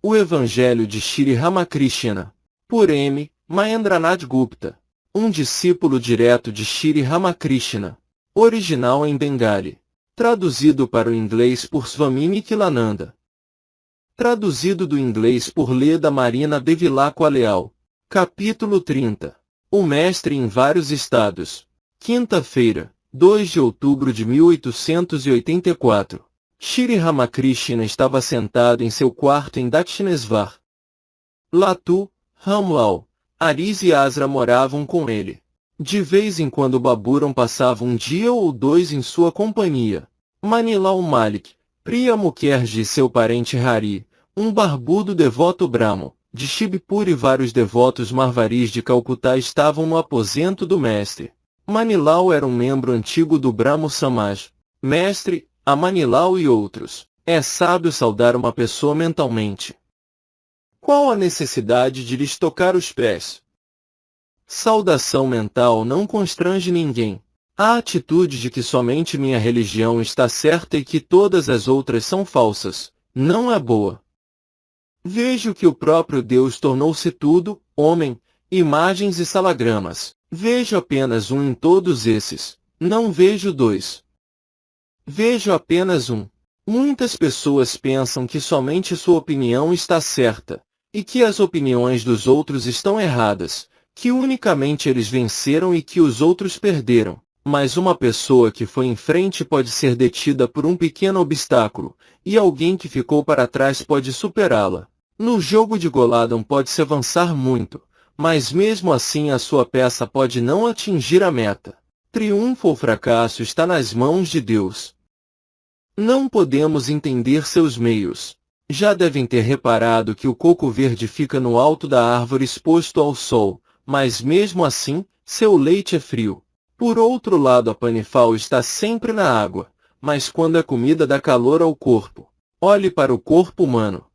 O Evangelho de Shri Ramakrishna, por M. Mahendranath Gupta, um discípulo direto de Shri Ramakrishna, original em Bengali, traduzido para o inglês por Swami Nikhilananda. Traduzido do inglês por Leda Marina Bevilacqua Leal. Capítulo 30. O Mestre em vários estados. Quinta-feira, 2 de outubro de 1884. Shri Ramakrishna estava sentado em seu quarto em Dakshinesvar. Latu, Ramlal, Aris e Asra moravam com ele. De vez em quando Baburam passava um dia ou dois em sua companhia. Manilal Malik, Priya Mukherjee e seu parente Hari, um barbudo devoto Brahmo, de Shibpur e vários devotos Marvaris de Calcutá estavam no aposento do mestre. Manilal era um membro antigo do Brahmo Samaj. Mestre, a Manilal e outros. É sábio saudar uma pessoa mentalmente. Qual a necessidade de lhes tocar os pés? Saudação mental não constrange ninguém. A atitude de que somente minha religião está certa e que todas as outras são falsas, não é boa. Vejo que o próprio Deus tornou-se tudo, homem, imagens e salagramas. Vejo apenas um em todos esses, não vejo dois. Vejo apenas um. Muitas pessoas pensam que somente sua opinião está certa, e que as opiniões dos outros estão erradas, que unicamente eles venceram e que os outros perderam. Mas uma pessoa que foi em frente pode ser detida por um pequeno obstáculo, e alguém que ficou para trás pode superá-la. No jogo de Goladam pode-se avançar muito, mas mesmo assim a sua peça pode não atingir a meta. Triunfo ou fracasso está nas mãos de Deus. Não podemos entender seus meios. Já devem ter reparado que o coco verde fica no alto da árvore exposto ao sol, mas mesmo assim, seu leite é frio. Por outro lado, a panifal está sempre na água, mas quando a comida dá calor ao corpo. Olhe para o corpo humano.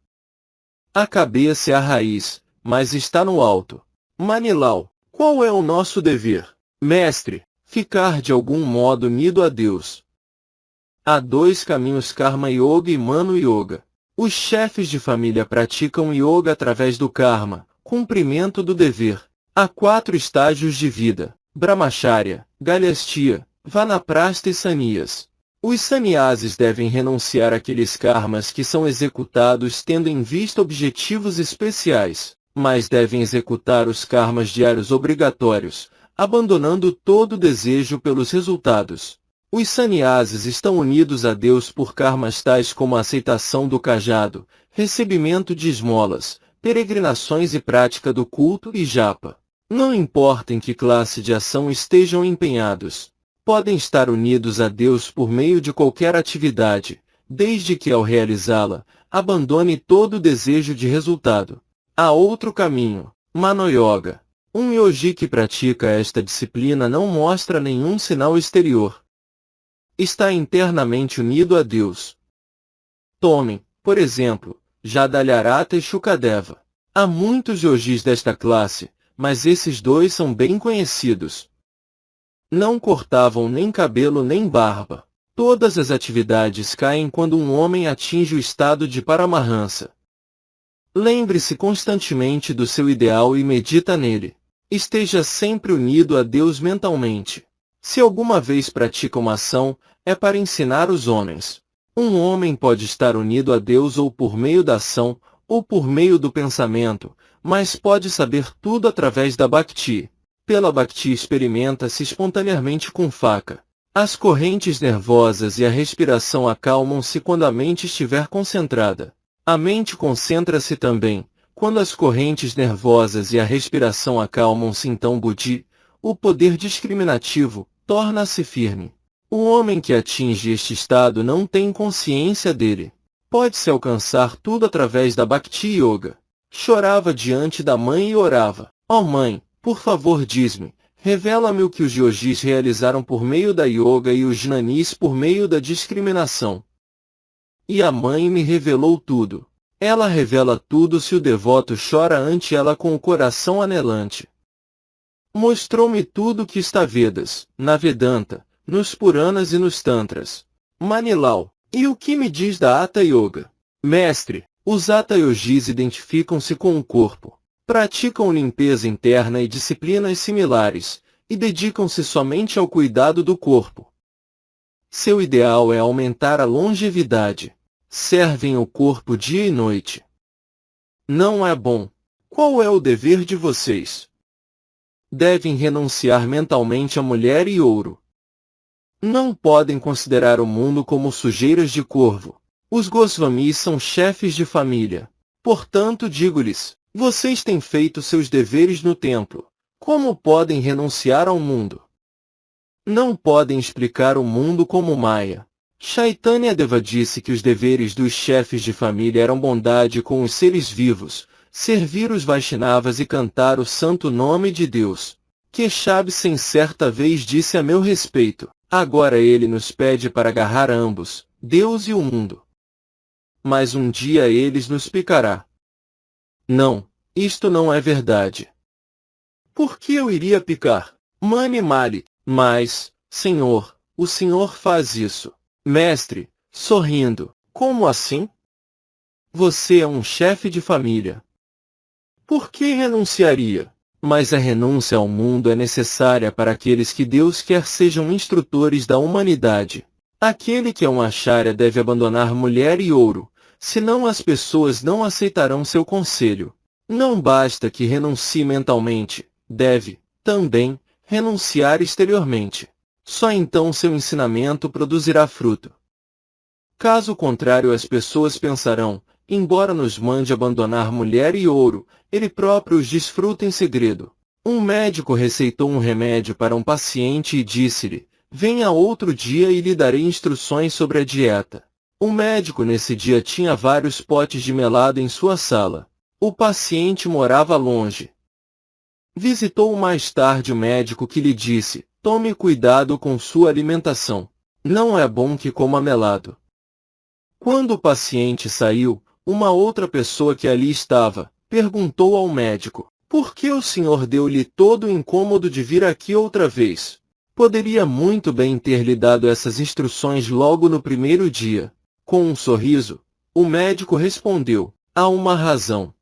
A cabeça é a raiz, mas está no alto. Manilal, qual é o nosso dever? Mestre, ficar de algum modo unido a Deus. Há dois caminhos, Karma Yoga e Mano Yoga. Os chefes de família praticam yoga através do karma, cumprimento do dever. Há 4 estágios de vida: Brahmacharya, Galyastya, Vanaprastha e Sannyas. Os sannyasis devem renunciar àqueles karmas que são executados tendo em vista objetivos especiais, mas devem executar os karmas diários obrigatórios, abandonando todo desejo pelos resultados. Os sannyasis estão unidos a Deus por karmas tais como a aceitação do cajado, recebimento de esmolas, peregrinações e prática do culto e japa. Não importa em que classe de ação estejam empenhados, podem estar unidos a Deus por meio de qualquer atividade, desde que ao realizá-la, abandone todo desejo de resultado. Há outro caminho, Mano Yoga. Um yogi que pratica esta disciplina não mostra nenhum sinal exterior. Está internamente unido a Deus. Tomem, por exemplo, Jadalyarata e Shukadeva. Há muitos yogis desta classe, mas esses dois são bem conhecidos. Não cortavam nem cabelo nem barba. Todas as atividades caem quando um homem atinge o estado de Paramahansa. Lembre-se constantemente do seu ideal e medita nele. Esteja sempre unido a Deus mentalmente. Se alguma vez pratica uma ação, é para ensinar os homens. Um homem pode estar unido a Deus ou por meio da ação, ou por meio do pensamento, mas pode saber tudo através da Bhakti. Pela Bhakti experimenta-se espontaneamente com faca. As correntes nervosas e a respiração acalmam-se quando a mente estiver concentrada. A mente concentra-se também, quando as correntes nervosas e a respiração acalmam-se. Então Buddhi, o poder discriminativo, torna-se firme. O homem que atinge este estado não tem consciência dele. Pode-se alcançar tudo através da Bhakti Yoga. Chorava diante da mãe e orava: ó mãe, por favor diz-me, revela-me o que os yogis realizaram por meio da yoga e os jnanis por meio da discriminação. E a mãe me revelou tudo. Ela revela tudo se o devoto chora ante ela com o coração anelante. Mostrou-me tudo que está Vedas, na Vedanta, nos Puranas e nos Tantras. Manilal, e o que me diz da Hatha Yoga? Mestre, Os Hatha Yogis identificam-se com o corpo, praticam limpeza interna e disciplinas similares, e dedicam-se somente ao cuidado do corpo. Seu ideal é aumentar a longevidade. Servem o corpo dia e noite. Não é bom. Qual é o dever de vocês? Devem renunciar mentalmente à mulher e ouro. Não podem considerar o mundo como sujeiras de corvo. Os Goswamis são chefes de família. Portanto, digo-lhes, vocês têm feito seus deveres no templo. Como podem renunciar ao mundo? Não podem explicar o mundo como Maya. Chaitanya Deva disse que os deveres dos chefes de família eram bondade com os seres vivos, servir os Vaishnavas e cantar o santo nome de Deus. Keshav Sen certa vez disse a meu respeito, agora ele nos pede para agarrar ambos, Deus e o mundo. Mas um dia eles nos picará. Não, isto não é verdade. Por que eu iria picar? Mani Mali, mas, Senhor, o Senhor faz isso. Mestre, sorrindo, como assim? Você é um chefe de família. Por que renunciaria? Mas a renúncia ao mundo é necessária para aqueles que Deus quer sejam instrutores da humanidade. Aquele que é um acharya deve abandonar mulher e ouro, senão as pessoas não aceitarão seu conselho. Não basta que renuncie mentalmente, deve, também, renunciar exteriormente. Só então seu ensinamento produzirá fruto. Caso contrário, as pessoas pensarão, embora nos mande abandonar mulher e ouro, ele próprio os desfruta em segredo. Um médico receitou um remédio para um paciente e disse-lhe, venha outro dia e lhe darei instruções sobre a dieta. O médico nesse dia tinha vários potes de melado em sua sala. O paciente morava longe. Visitou mais tarde o médico que lhe disse, tome cuidado com sua alimentação. Não é bom que coma melado. Quando o paciente saiu, uma outra pessoa que ali estava, perguntou ao médico, por que o senhor deu-lhe todo o incômodo de vir aqui outra vez? Poderia muito bem ter lhe dado essas instruções logo no primeiro dia. Com um sorriso, o médico respondeu, há uma razão.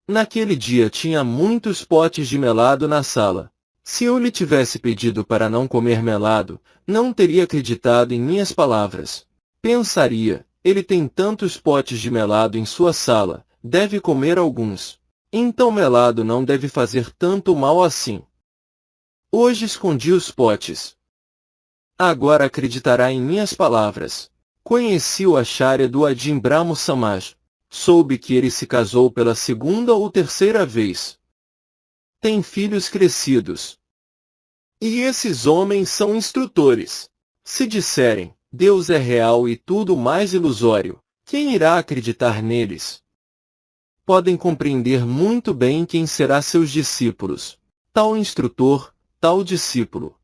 Naquele dia tinha muitos potes de melado na sala. Se eu lhe tivesse pedido para não comer melado, não teria acreditado em minhas palavras. Pensaria, ele tem tantos potes de melado em sua sala, deve comer alguns. Então melado não deve fazer tanto mal assim. Hoje escondi os potes. Agora acreditará em minhas palavras. Conheci o acharya do Adim Brahmo Samaj. Soube que ele se casou pela segunda ou terceira vez. Tem filhos crescidos. E esses homens são instrutores. Se disserem, Deus é real e tudo mais ilusório, quem irá acreditar neles? Podem compreender muito bem quem será seus discípulos. Tal instrutor, tal discípulo.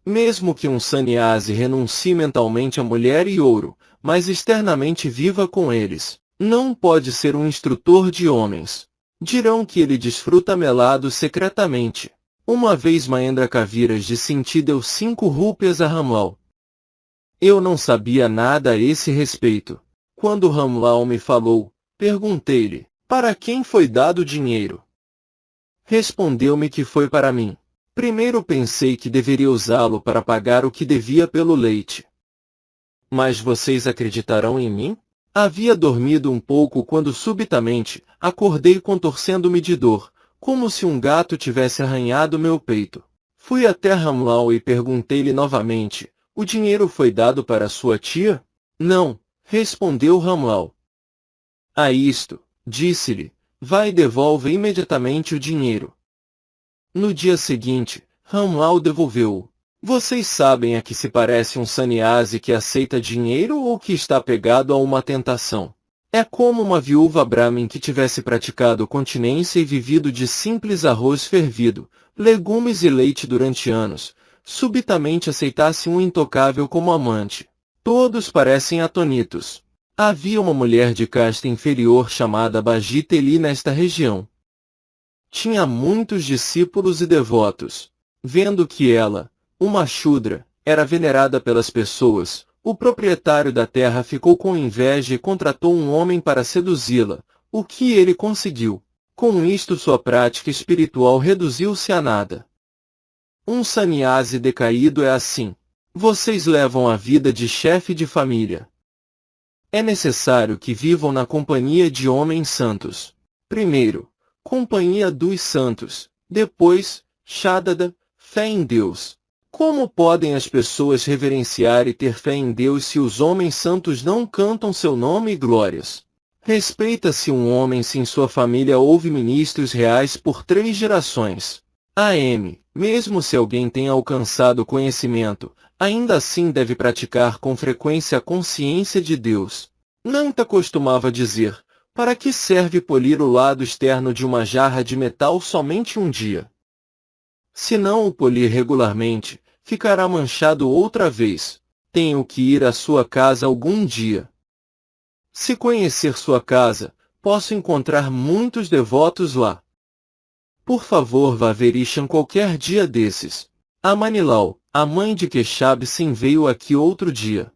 Mesmo que um sannyasi renuncie mentalmente a mulher e ouro, mas externamente viva com eles, não pode ser um instrutor de homens. Dirão que ele desfruta melado secretamente. Uma vez Mahendra Kaviraj de Sinti deu 5 rúpias a Ramlal. Eu não sabia nada a esse respeito. Quando Ramlal me falou, perguntei-lhe, para quem foi dado o dinheiro? Respondeu-me que foi para mim. Primeiro pensei que deveria usá-lo para pagar o que devia pelo leite. Mas vocês acreditarão em mim? Havia dormido um pouco quando subitamente, acordei contorcendo-me de dor, como se um gato tivesse arranhado meu peito. Fui até Ramlal e perguntei-lhe novamente, o dinheiro foi dado para sua tia? Não, respondeu Ramlal. A isto, disse-lhe, vai e devolve imediatamente o dinheiro. No dia seguinte, Ramlal devolveu-o. Vocês sabem a que se parece um sannyasi que aceita dinheiro ou que está apegado a uma tentação? É como uma viúva Brahmin que tivesse praticado continência e vivido de simples arroz fervido, legumes e leite durante anos, subitamente aceitasse um intocável como amante. Todos parecem atonitos. Havia uma mulher de casta inferior chamada Bajiteli nesta região. Tinha muitos discípulos e devotos. Vendo que ela, uma Shudra, era venerada pelas pessoas, O proprietário da terra ficou com inveja e contratou um homem para seduzi-la, o que ele conseguiu. Com isto sua prática espiritual reduziu-se a nada. Um sannyasi decaído é assim. Vocês levam a vida de chefe de família. É necessário que vivam na companhia de homens santos. Primeiro, companhia dos santos. Depois, Shadada, fé em Deus. Como podem as pessoas reverenciar e ter fé em Deus se os homens santos não cantam seu nome e glórias? Respeita-se um homem se em sua família houve ministros reais por 3 gerações. Mesmo se alguém tenha alcançado conhecimento, ainda assim deve praticar com frequência a consciência de Deus. Nanta costumava dizer, para que serve polir o lado externo de uma jarra de metal somente um dia? Se não o polir regularmente, ficará manchado outra vez. Tenho que ir à sua casa algum dia. Se conhecer sua casa, posso encontrar muitos devotos lá. Por favor, vá ver Ishan qualquer dia desses. A Manilau, a mãe de Keshab Singh, veio aqui outro dia.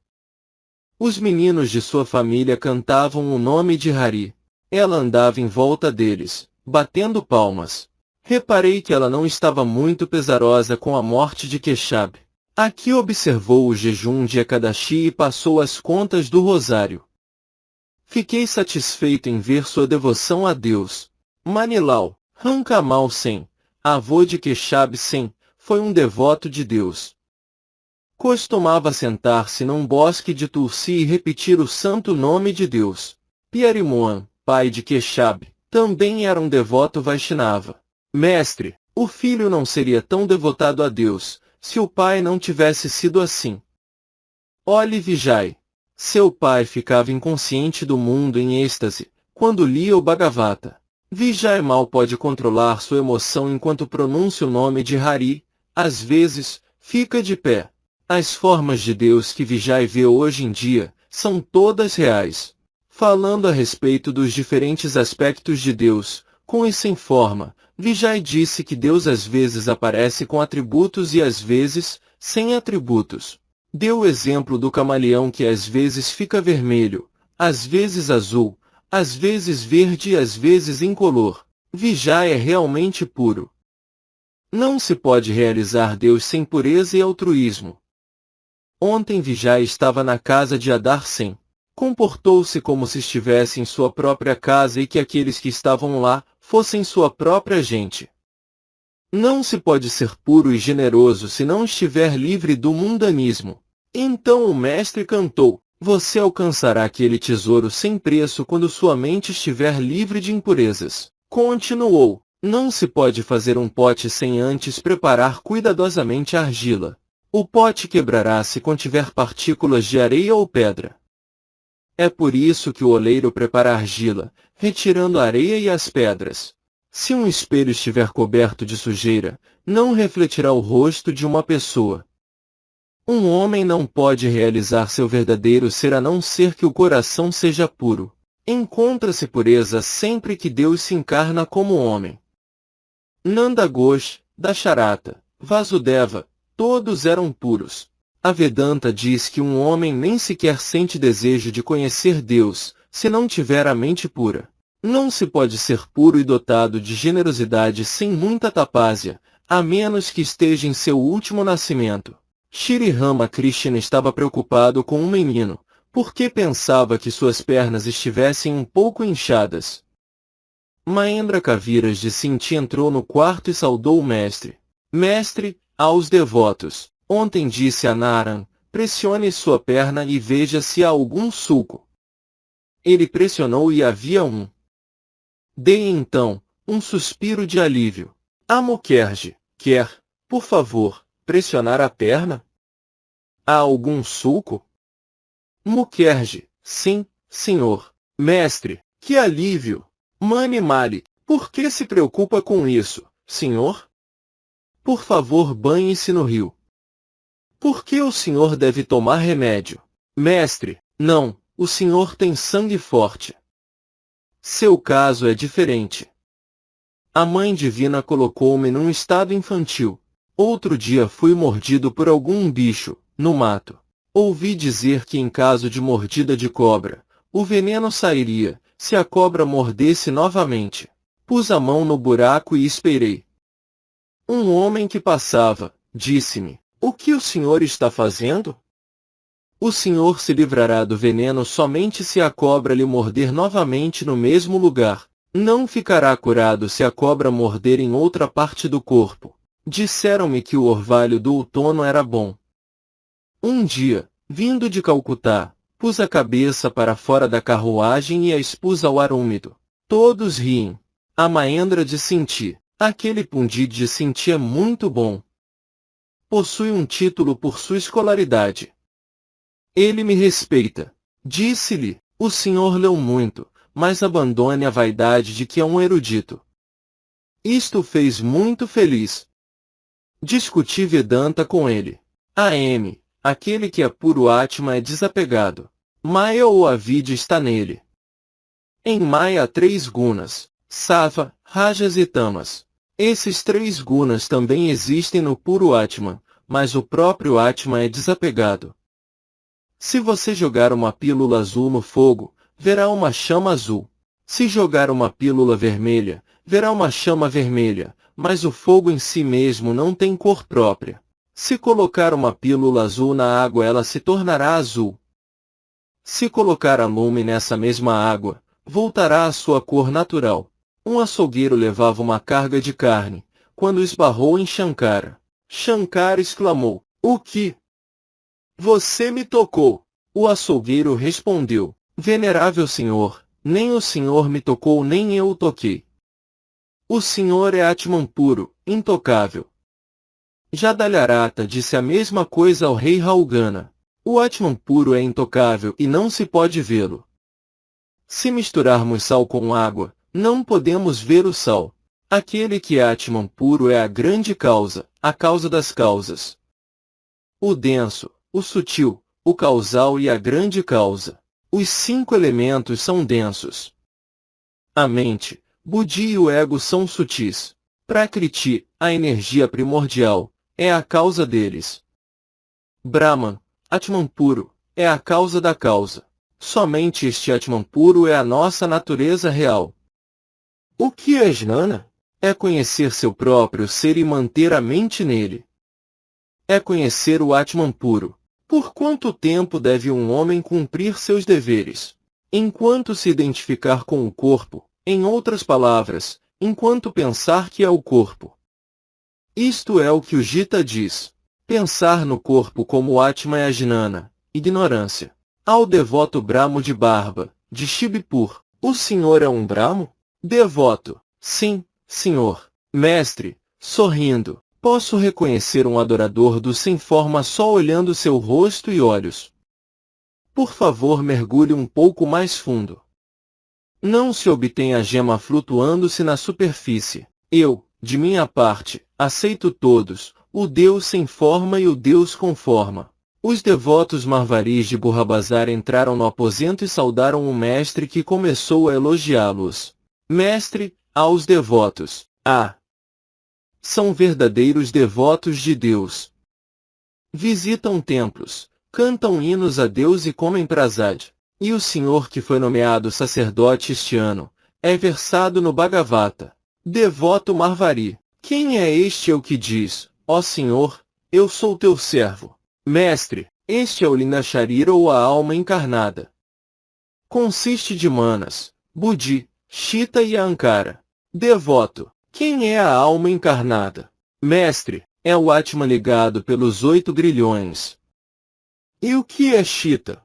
Os meninos de sua família cantavam o nome de Hari. Ela andava em volta deles, batendo palmas. Reparei que ela não estava muito pesarosa com a morte de Keshab. Aqui observou o jejum de Ekadashi e passou as contas do rosário. Fiquei satisfeito em ver sua devoção a Deus. Manilau, Rankamal Sen, avô de Keshab Sen, foi um devoto de Deus. Costumava sentar-se num bosque de Tulsi e repetir o santo nome de Deus. Piarimoan, pai de Keshab, também era um devoto Vaishnava. Mestre, o filho não seria tão devotado a Deus, se o pai não tivesse sido assim. Olhe Vijay. Seu pai ficava inconsciente do mundo em êxtase, quando lia o Bhagavata. Vijay mal pode controlar sua emoção enquanto pronuncia o nome de Hari, às vezes, fica de pé. As formas de Deus que Vijay vê hoje em dia, são todas reais. Falando a respeito dos diferentes aspectos de Deus, com e sem forma, Vijay disse que Deus às vezes aparece com atributos e às vezes, sem atributos. Deu o exemplo do camaleão que às vezes fica vermelho, às vezes azul, às vezes verde e às vezes incolor. Vijay é realmente puro. Não se pode realizar Deus sem pureza e altruísmo. Ontem Vijay estava na casa de Adar Sen. Comportou-se como se estivesse em sua própria casa e que aqueles que estavam lá, fossem sua própria gente. Não se pode ser puro e generoso se não estiver livre do mundanismo. Então o mestre cantou, você alcançará aquele tesouro sem preço quando sua mente estiver livre de impurezas. Continuou, não se pode fazer um pote sem antes preparar cuidadosamente a argila. O pote quebrará se contiver partículas de areia ou pedra. É por isso que o oleiro prepara a argila, retirando a areia e as pedras. Se um espelho estiver coberto de sujeira, não refletirá o rosto de uma pessoa. Um homem não pode realizar seu verdadeiro ser a não ser que o coração seja puro. Encontra-se pureza sempre que Deus se encarna como homem. Nanda Ghosh, Dasharata, Vasudeva, todos eram puros. A Vedanta diz que um homem nem sequer sente desejo de conhecer Deus, se não tiver a mente pura. Não se pode ser puro e dotado de generosidade sem muita tapásia, a menos que esteja em seu último nascimento. Shri Ramakrishna estava preocupado com um menino, porque pensava que suas pernas estivessem um pouco inchadas. Mahendra Kaviraj de Sinti entrou no quarto e saudou o mestre. Mestre, aos devotos. Ontem disse a Naran, pressione sua perna e veja se há algum sulco. Ele pressionou e havia um. Dei então, um suspiro de alívio. Mukherjee, quer, por favor, pressionar a perna? Há algum sulco? Mukherjee, sim, senhor. Mestre, que alívio! Mani Mali, por que se preocupa com isso, senhor? Por favor, banhe-se no rio. Por que o senhor deve tomar remédio? Mestre, não, o senhor tem sangue forte. Seu caso é diferente. A Mãe Divina colocou-me num estado infantil. Outro dia fui mordido por algum bicho, no mato. Ouvi dizer que em caso de mordida de cobra, o veneno sairia, se a cobra mordesse novamente. Pus a mão no buraco e esperei. Um homem que passava, disse-me: "O que o senhor está fazendo?" "O senhor se livrará do veneno somente se a cobra lhe morder novamente no mesmo lugar. Não ficará curado se a cobra morder em outra parte do corpo." Disseram-me que o orvalho do outono era bom. Um dia, vindo de Calcutá, pus a cabeça para fora da carruagem e a expus ao ar úmido. Todos riem. A Mahendra de Cinti: "Aquele Pundit de Cinti é muito bom. Possui um título por sua escolaridade. Ele me respeita." Disse-lhe: "O senhor leu muito, mas abandone a vaidade de que é um erudito." Isto o fez muito feliz. Discuti Vedanta com ele. A.M. Aquele que é puro Atma é desapegado. Maya ou Avidya está nele. Em Maya há 3 gunas: Sattva, Rajas e Tamas. Esses 3 gunas também existem no puro Atman, mas o próprio Atman é desapegado. Se você jogar uma pílula azul no fogo, verá uma chama azul. Se jogar uma pílula vermelha, verá uma chama vermelha, mas o fogo em si mesmo não tem cor própria. Se colocar uma pílula azul na água, ela se tornará azul. Se colocar a lume nessa mesma água, voltará à sua cor natural. Um açougueiro levava uma carga de carne, quando esbarrou em Shankara. Shankara exclamou: "O que? Você me tocou?" O açougueiro respondeu: "Venerável senhor, nem o senhor me tocou nem eu o toquei. O senhor é Atman puro, intocável." Jadalyarata disse a mesma coisa ao rei Raugana: "O Atman puro é intocável e não se pode vê-lo. Se misturarmos sal com água, não podemos ver o sal. Aquele que é Atman puro é a grande causa, a causa das causas. O denso, o sutil, o causal e a grande causa. Os 5 elementos são densos. A mente, Buddhi e o ego são sutis. Prakriti, a energia primordial, é a causa deles. Brahman, Atman puro, é a causa da causa. Somente este Atman puro é a nossa natureza real." O que é jnana? É conhecer seu próprio ser e manter a mente nele. É conhecer o Atman puro. Por quanto tempo deve um homem cumprir seus deveres? Enquanto se identificar com o corpo, em outras palavras, enquanto pensar que é o corpo. Isto é o que o Gita diz. Pensar no corpo como Atma é a jnana, ignorância. Ao devoto Brahmo de barba, de Shibipur: "O senhor é um Brahmo?" Devoto: "Sim, senhor." Mestre, sorrindo: "Posso reconhecer um adorador do sem forma só olhando seu rosto e olhos. Por favor, mergulhe um pouco mais fundo. Não se obtém a gema flutuando-se na superfície. Eu, de minha parte, aceito todos, o Deus sem forma e o Deus com forma." Os devotos Marvaris de Burrabazar entraram no aposento e saudaram o mestre, que começou a elogiá-los. Mestre, aos devotos: "Ah! São verdadeiros devotos de Deus. Visitam templos, cantam hinos a Deus e comem prasad. E o senhor que foi nomeado sacerdote este ano, é versado no Bhagavata." Devoto Marvari: "Quem é este o que diz: ó senhor, eu sou teu servo?" Mestre, este é o Linacharira ou a alma encarnada. Consiste de Manas, Buddhi, Chitta e Ahankara. Devoto: "Quem é a alma encarnada?" Mestre, é o Atman ligado pelos 8 grilhões. E o que é Chitta?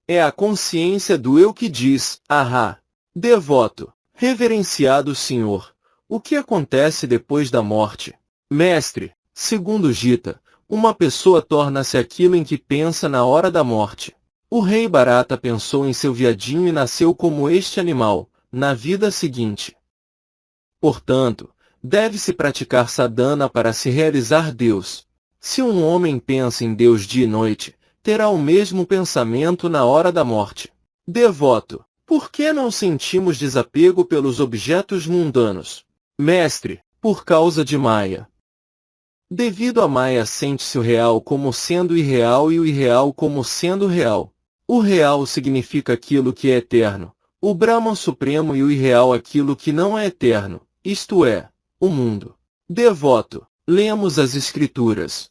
É a consciência do eu que diz: ahá. Devoto: "Reverenciado senhor, o que acontece depois da morte?" Mestre, segundo Gita, uma pessoa torna-se aquilo em que pensa na hora da morte. O rei Bharata pensou em seu viadinho e nasceu como este animal, na vida seguinte. Portanto, deve-se praticar sadhana para se realizar Deus. Se um homem pensa em Deus dia e noite, terá o mesmo pensamento na hora da morte. Devoto: "Por que não sentimos desapego pelos objetos mundanos?" Mestre, por causa de Maya. Devido a Maya sente-se o real como sendo irreal e o irreal como sendo real. O real significa aquilo que é eterno, o Brahman Supremo, e o irreal aquilo que não é eterno, isto é, o mundo. Devoto, lemos as Escrituras.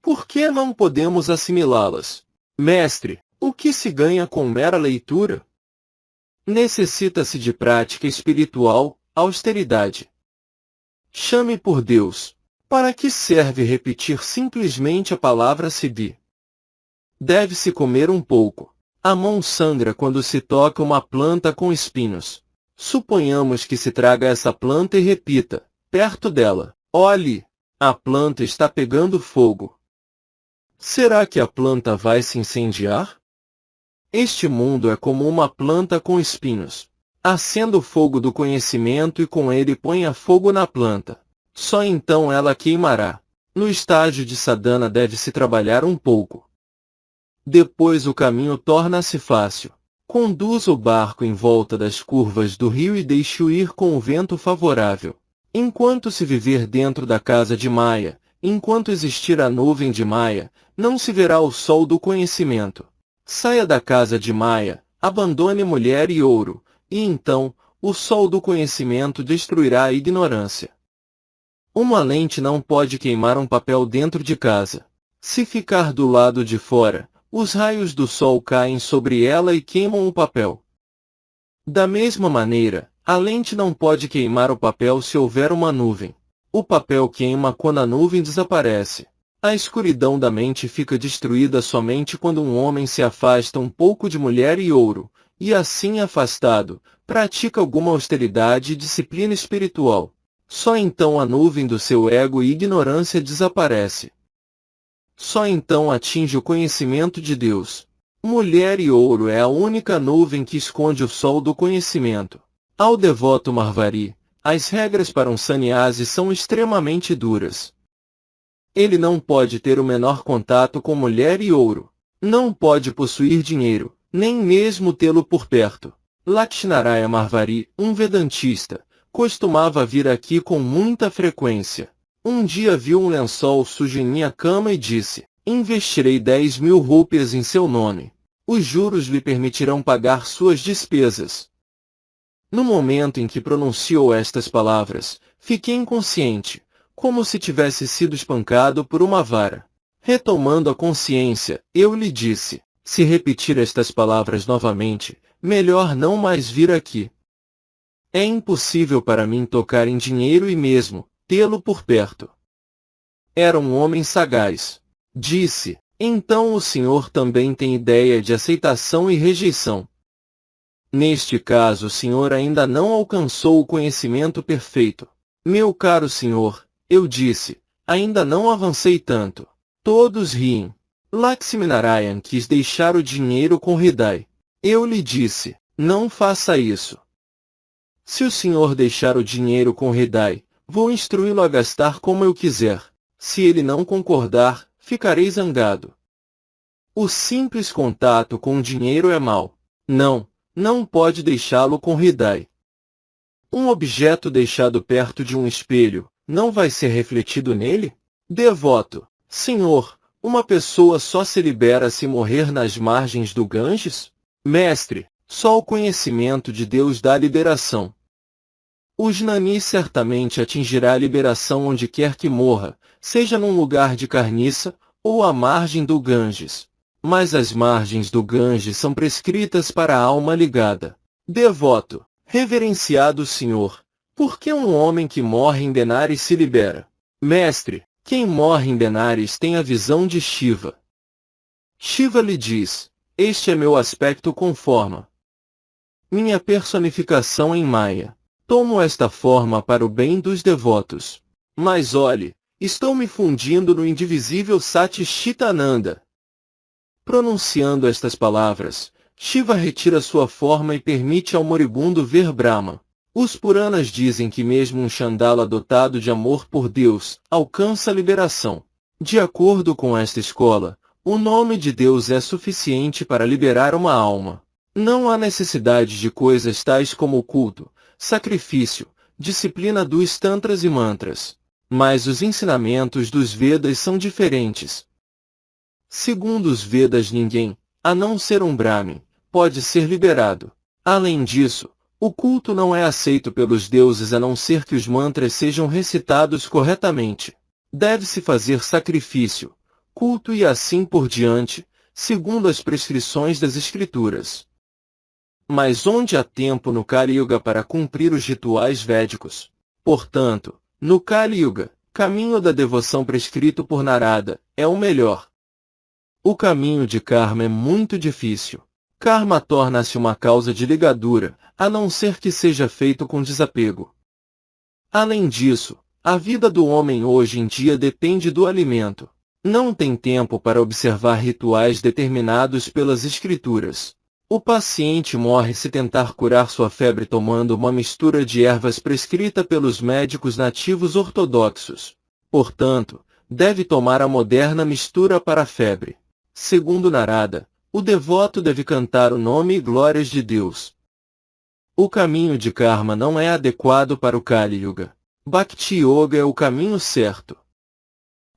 Por que não podemos assimilá-las? Mestre, o que se ganha com mera leitura? Necessita-se de prática espiritual, austeridade. Chame por Deus. Para que serve repetir simplesmente a palavra Siddhi? Deve-se comer um pouco. A mão sangra quando se toca uma planta com espinhos. Suponhamos que se traga essa planta e repita, perto dela, olhe, a planta está pegando fogo. Será que a planta vai se incendiar? Este mundo é como uma planta com espinhos. Acenda o fogo do conhecimento e com ele ponha fogo na planta. Só então ela queimará. No estágio de sadhana deve-se trabalhar um pouco. Depois o caminho torna-se fácil. Conduza o barco em volta das curvas do rio e deixe-o ir com o vento favorável. Enquanto se viver dentro da casa de Maya, enquanto existir a nuvem de Maya, não se verá o sol do conhecimento. Saia da casa de Maya, abandone mulher e ouro, e então, o sol do conhecimento destruirá a ignorância. Uma lente não pode queimar um papel dentro de casa. Se ficar do lado de fora, os raios do sol caem sobre ela e queimam o papel. Da mesma maneira, a lente não pode queimar o papel se houver uma nuvem. O papel queima quando a nuvem desaparece. A escuridão da mente fica destruída somente quando um homem se afasta um pouco de mulher e ouro, e assim afastado, pratica alguma austeridade e disciplina espiritual. Só então a nuvem do seu ego e ignorância desaparece. Só então atinge o conhecimento de Deus. Mulher e ouro é a única nuvem que esconde o sol do conhecimento. Ao devoto Marvari, as regras para um sannyasi são extremamente duras. Ele não pode ter o menor contato com mulher e ouro. Não pode possuir dinheiro, nem mesmo tê-lo por perto. Lakshminaraya Marvari, um vedantista, costumava vir aqui com muita frequência. Um dia viu um lençol sujo em minha cama e disse, investirei 10.000 rúpias em seu nome. Os juros lhe permitirão pagar suas despesas. No momento em que pronunciou estas palavras, fiquei inconsciente, como se tivesse sido espancado por uma vara. Retomando a consciência, eu lhe disse, se repetir estas palavras novamente, melhor não mais vir aqui. É impossível para mim tocar em dinheiro e mesmo tê-lo por perto. Era um homem sagaz. Disse, então o senhor também tem ideia de aceitação e rejeição. Neste caso o senhor ainda não alcançou o conhecimento perfeito. Meu caro senhor, eu disse, ainda não avancei tanto. Todos riem. Lakshminarayan quis deixar o dinheiro com Hridaya. Eu lhe disse, não faça isso. Se o senhor deixar o dinheiro com Hridaya, vou instruí-lo a gastar como eu quiser. Se ele não concordar, ficarei zangado. O simples contato com o dinheiro é mau. Não pode deixá-lo com Hridaya. Um objeto deixado perto de um espelho, não vai ser refletido nele? Devoto, senhor, uma pessoa só se libera se morrer nas margens do Ganges? Mestre, só o conhecimento de Deus dá liberação. O Jnani certamente atingirá a liberação onde quer que morra, seja num lugar de carniça, ou à margem do Ganges. Mas as margens do Ganges são prescritas para a alma ligada. Devoto, reverenciado Senhor, por que um homem que morre em Benares se libera? Mestre, quem morre em Benares tem a visão de Shiva. Shiva lhe diz, este é meu aspecto com forma. Minha personificação em Maya. Tomo esta forma para o bem dos devotos. Mas olhe, estou me fundindo no indivisível Satchitananda. Pronunciando estas palavras, Shiva retira sua forma e permite ao moribundo ver Brahma. Os Puranas dizem que mesmo um Chandala dotado de amor por Deus, alcança a liberação. De acordo com esta escola, o nome de Deus é suficiente para liberar uma alma. Não há necessidade de coisas tais como o culto, sacrifício, disciplina dos tantras e mantras. Mas os ensinamentos dos Vedas são diferentes. Segundo os Vedas, ninguém, a não ser um Brahmin, pode ser liberado. Além disso, o culto não é aceito pelos deuses a não ser que os mantras sejam recitados corretamente. Deve-se fazer sacrifício, culto e assim por diante, segundo as prescrições das Escrituras. Mas onde há tempo no Kali Yuga para cumprir os rituais védicos? Portanto, no Kali Yuga, caminho da devoção prescrito por Narada, é o melhor. O caminho de karma é muito difícil. Karma torna-se uma causa de ligadura, a não ser que seja feito com desapego. Além disso, a vida do homem hoje em dia depende do alimento. Não tem tempo para observar rituais determinados pelas Escrituras. O paciente morre se tentar curar sua febre tomando uma mistura de ervas prescrita pelos médicos nativos ortodoxos. Portanto, deve tomar a moderna mistura para a febre. Segundo Narada, o devoto deve cantar o nome e glórias de Deus. O caminho de karma não é adequado para o Kali Yuga. Bhakti Yoga é o caminho certo.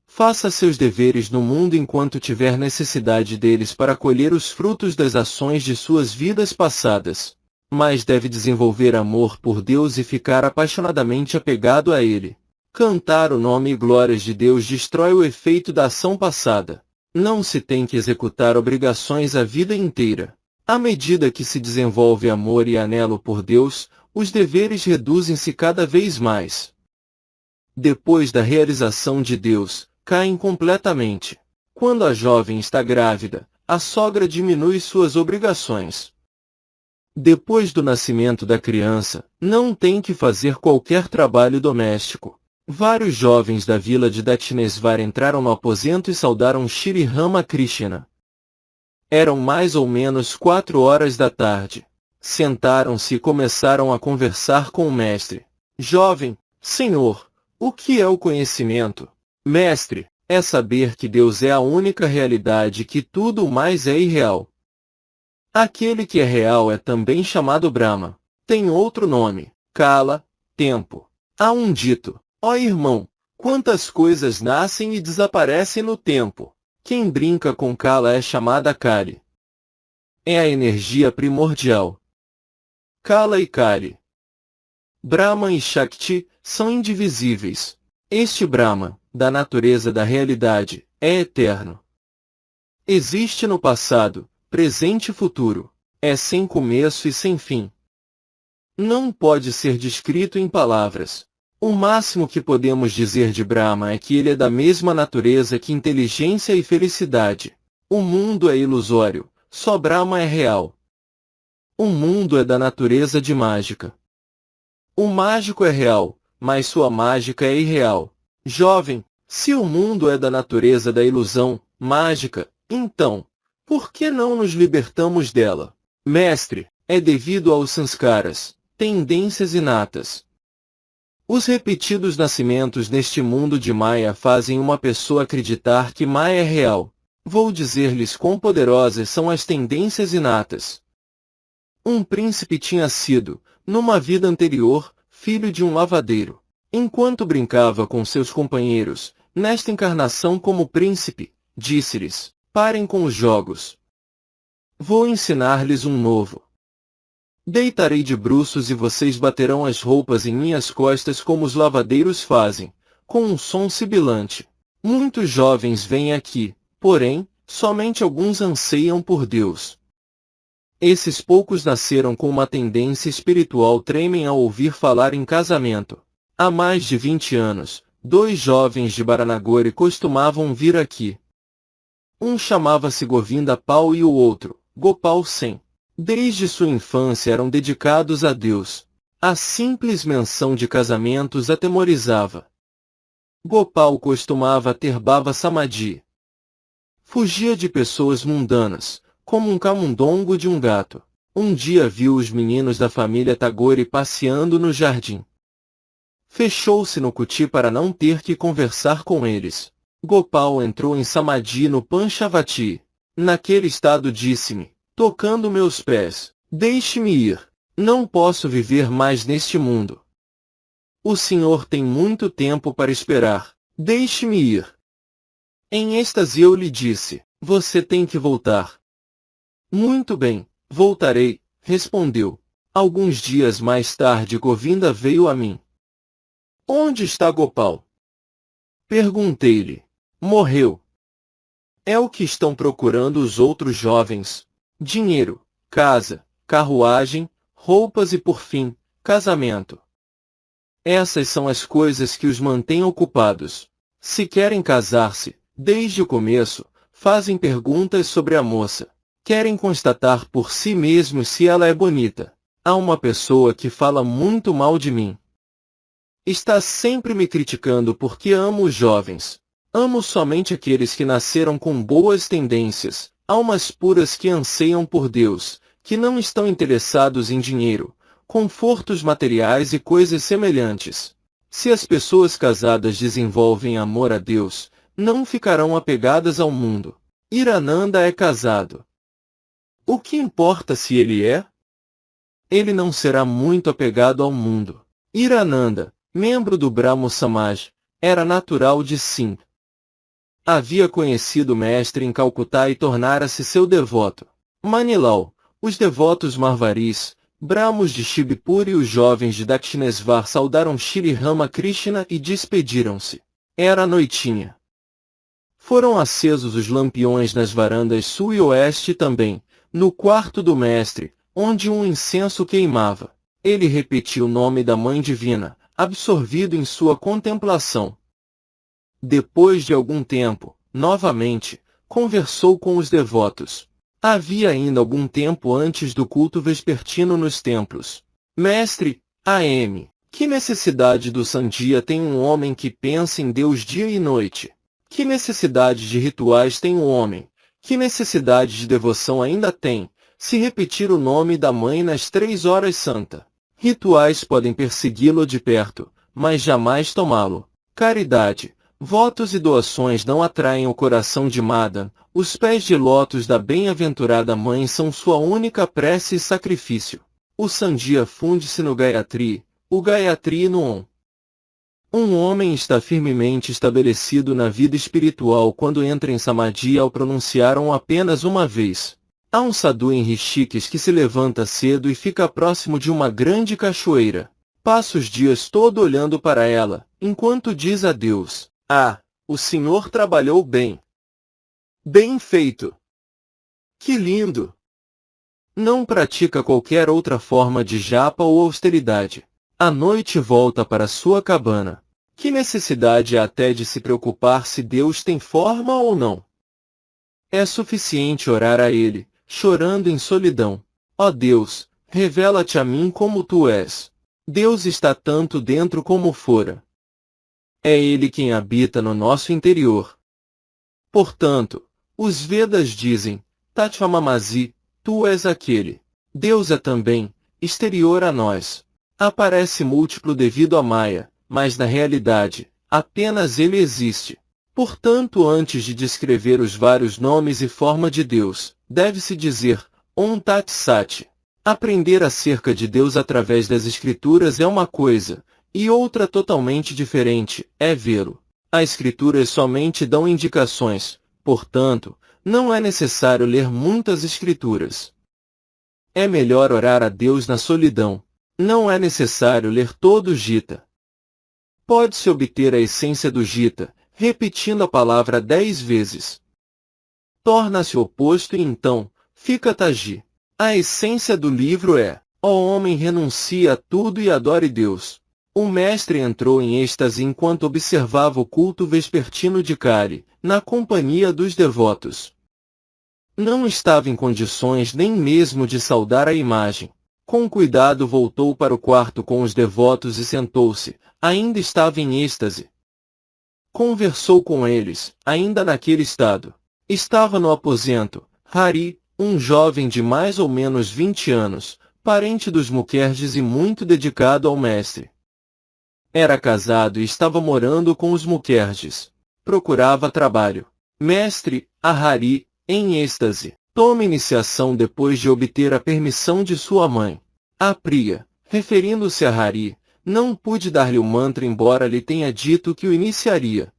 Faça seus deveres no mundo enquanto tiver necessidade deles para colher os frutos das ações de suas vidas passadas. Mas deve desenvolver amor por Deus e ficar apaixonadamente apegado a Ele. Cantar o nome e glórias de Deus destrói o efeito da ação passada. Não se tem que executar obrigações a vida inteira. À medida que se desenvolve amor e anelo por Deus, os deveres reduzem-se cada vez mais. Depois da realização de Deus, caem completamente. Quando a jovem está grávida, a sogra diminui suas obrigações. Depois do nascimento da criança, não tem que fazer qualquer trabalho doméstico. Vários jovens da vila de Datinesvar entraram no aposento e saudaram Shri Ramakrishna. Eram mais ou menos 4 horas da tarde. Sentaram-se e começaram a conversar com o mestre. Jovem, senhor, o que é o conhecimento? Mestre, é saber que Deus é a única realidade e que tudo o mais é irreal. Aquele que é real é também chamado Brahma. Tem outro nome, Kala, tempo. Há um dito: ó irmão, quantas coisas nascem e desaparecem no tempo. Quem brinca com Kala é chamada Kali. É a energia primordial. Kala e Kali. Brahma e Shakti são indivisíveis. Este Brahma, da natureza da realidade, é eterno. Existe no passado, presente e futuro. É sem começo e sem fim. Não pode ser descrito em palavras. O máximo que podemos dizer de Brahma é que ele é da mesma natureza que inteligência e felicidade. O mundo é ilusório, só Brahma é real. O mundo é da natureza de mágica. O mágico é real, mas sua mágica é irreal. Jovem, se o mundo é da natureza da ilusão, mágica, então, por que não nos libertamos dela? Mestre, é devido aos sanskaras, tendências inatas. Os repetidos nascimentos neste mundo de Maya fazem uma pessoa acreditar que Maya é real. Vou dizer-lhes quão poderosas são as tendências inatas. Um príncipe tinha sido, numa vida anterior, filho de um lavadeiro. Enquanto brincava com seus companheiros, nesta encarnação como príncipe, disse-lhes: parem com os jogos. Vou ensinar-lhes um novo. Deitarei de bruços e vocês baterão as roupas em minhas costas como os lavadeiros fazem, com um som sibilante. Muitos jovens vêm aqui, porém, somente alguns anseiam por Deus. Esses poucos nasceram com uma tendência espiritual, tremem ao ouvir falar em casamento. Há mais de 20 anos, 2 jovens de Baranagore costumavam vir aqui. Um chamava-se Govinda Pal e o outro, Gopal Sen. Desde sua infância eram dedicados a Deus. A simples menção de casamento os atemorizava. Gopal costumava ter bhava samadhi. Fugia de pessoas mundanas, como um camundongo de um gato. Um dia viu os meninos da família Tagore passeando no jardim. Fechou-se no kuti para não ter que conversar com eles. Gopal entrou em samadhi no Panchavati. Naquele estado disse-me, tocando meus pés: deixe-me ir. Não posso viver mais neste mundo. O senhor tem muito tempo para esperar. Deixe-me ir. Em êxtase eu lhe disse, você tem que voltar. Muito bem, voltarei, respondeu. Alguns dias mais tarde Govinda veio a mim. Onde está Gopal? Perguntei-lhe. Morreu. É o que estão procurando os outros jovens. Dinheiro, casa, carruagem, roupas e por fim, casamento. Essas são as coisas que os mantêm ocupados. Se querem casar-se, desde o começo, fazem perguntas sobre a moça. Querem constatar por si mesmos se ela é bonita. Há uma pessoa que fala muito mal de mim. Está sempre me criticando porque amo os jovens. Amo somente aqueles que nasceram com boas tendências, almas puras que anseiam por Deus, que não estão interessados em dinheiro, confortos materiais e coisas semelhantes. Se as pessoas casadas desenvolvem amor a Deus, não ficarão apegadas ao mundo. Hirananda é casado. O que importa se ele é? Ele não será muito apegado ao mundo. Hirananda, membro do Brahmo Samaj, era natural de Sindh. Havia conhecido o mestre em Calcutá e tornara-se seu devoto. Manilau, os devotos Marvaris, Brahmos de Shibpur e os jovens de Dakshinesvar saudaram Shri Ramakrishna e despediram-se. Era noitinha. Foram acesos os lampiões nas varandas sul e oeste também, no quarto do mestre, onde um incenso queimava. Ele repetiu o nome da Mãe Divina, absorvido em sua contemplação. Depois de algum tempo, novamente, conversou com os devotos. Havia ainda algum tempo antes do culto vespertino nos templos. Mestre, A.M., que necessidade do sandia tem um homem que pensa em Deus dia e noite? Que necessidade de rituais tem um homem? Que necessidade de devoção ainda tem, se repetir o nome da mãe nas 3 horas santa? Rituais podem persegui-lo de perto, mas jamais tomá-lo. Caridade, votos e doações não atraem o coração de Madan. Os pés de lótus da bem-aventurada mãe são sua única prece e sacrifício. O sandia funde-se no Gayatri, o Gayatri no Om. Um homem está firmemente estabelecido na vida espiritual quando entra em Samadhi ao pronunciar Om apenas uma vez. Há um sadhu em Rishikesh que se levanta cedo e fica próximo de uma grande cachoeira. Passa os dias todo olhando para ela, enquanto diz a Deus: "Ah, o Senhor trabalhou bem. Bem feito. Que lindo!" Não pratica qualquer outra forma de japa ou austeridade. À noite volta para sua cabana. Que necessidade há até de se preocupar se Deus tem forma ou não? É suficiente orar a Ele, chorando em solidão. Ó Deus, revela-te a mim como Tu és. Deus está tanto dentro como fora. É Ele quem habita no nosso interior. Portanto, os Vedas dizem, Tatvamamasi, Tu és aquele. Deus é também, exterior a nós. Aparece múltiplo devido à Maya, mas na realidade, apenas ele existe. Portanto, antes de descrever os vários nomes e forma de Deus, deve-se dizer, Om Tat Sat. Aprender acerca de Deus através das Escrituras é uma coisa, e outra totalmente diferente, é vê-lo. As Escrituras somente dão indicações, portanto, não é necessário ler muitas Escrituras. É melhor orar a Deus na solidão. Não é necessário ler todo o Gita. Pode-se obter a essência do Gita, repetindo a palavra 10 vezes. Torna-se oposto e então, fica Taji. A essência do livro é, ó homem, renuncia a tudo e adore Deus. O mestre entrou em êxtase enquanto observava o culto vespertino de Kali, na companhia dos devotos. Não estava em condições nem mesmo de saudar a imagem. Com cuidado voltou para o quarto com os devotos e sentou-se, ainda estava em êxtase. Conversou com eles, ainda naquele estado. Estava no aposento, Hari, um jovem de mais ou menos 20 anos, parente dos Mukherjees e muito dedicado ao mestre. Era casado e estava morando com os Mukherjees. Procurava trabalho. Mestre, a Hari, em êxtase. Toma iniciação depois de obter a permissão de sua mãe. A Priya, referindo-se a Hari, Não pude dar-lhe o mantra embora lhe tenha dito que o iniciaria.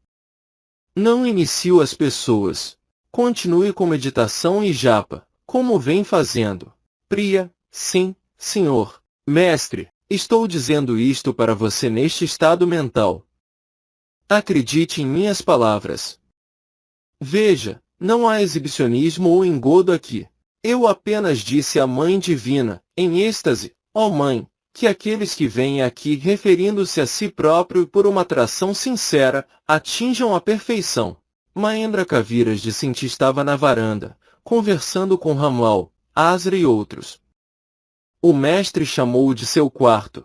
Não inicio as pessoas. Continue com meditação e japa, como vem fazendo. Priya, sim, senhor. Mestre, estou dizendo isto para você neste estado mental. Acredite em minhas palavras. Veja, não há exibicionismo ou engodo aqui. Eu apenas disse à Mãe Divina, em êxtase, ó Mãe, que aqueles que vêm aqui referindo-se a si próprio por uma atração sincera, atinjam a perfeição. Mahendra Kaviraj de Sinti estava na varanda, conversando com Ramal, Asra e outros. O mestre chamou-o de seu quarto.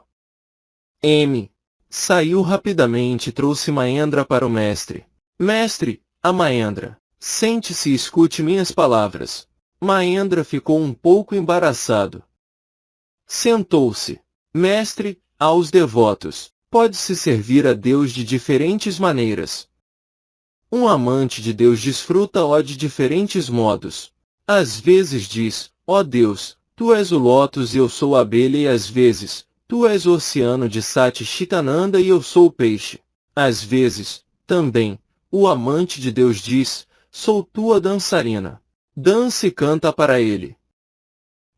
M. Saiu rapidamente e trouxe Mahendra para o mestre. Mestre, a Mahendra, sente-se e escute minhas palavras. Mahendra ficou um pouco embaraçado. Sentou-se. Mestre, aos devotos, pode-se servir a Deus de diferentes maneiras. Um amante de Deus desfruta-o de diferentes modos. Às vezes diz, ó Deus, tu és o lótus e eu sou a abelha, e às vezes, tu és o oceano de Sati Chitananda e eu sou o peixe. Às vezes, também, o amante de Deus diz, sou tua dançarina. Dança e canta para ele.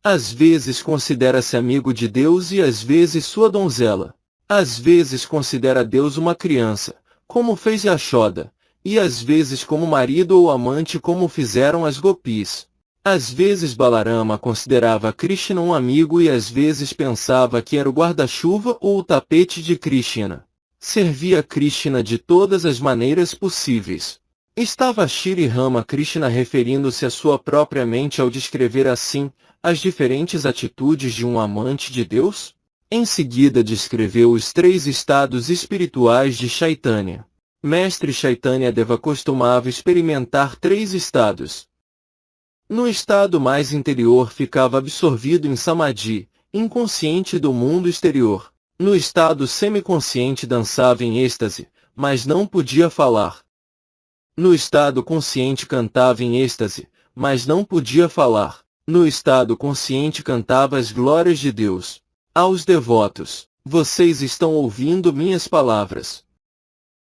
Às vezes considera-se amigo de Deus e às vezes sua donzela. Às vezes considera Deus uma criança, como fez Yashoda, e às vezes como marido ou amante como fizeram as gopis. Às vezes Balarama considerava Krishna um amigo e às vezes pensava que era o guarda-chuva ou o tapete de Krishna. Servia Krishna de todas as maneiras possíveis. Estava Shri Ramakrishna referindo-se à sua própria mente ao descrever assim as diferentes atitudes de um amante de Deus? Em seguida descreveu os 3 estados espirituais de Chaitanya. Mestre Chaitanya Deva costumava experimentar 3 estados. No estado mais interior ficava absorvido em samadhi, inconsciente do mundo exterior. No estado semiconsciente dançava em êxtase, mas não podia falar. No estado consciente cantava em êxtase, mas não podia falar. No estado consciente cantava as glórias de Deus. Aos devotos, vocês estão ouvindo minhas palavras.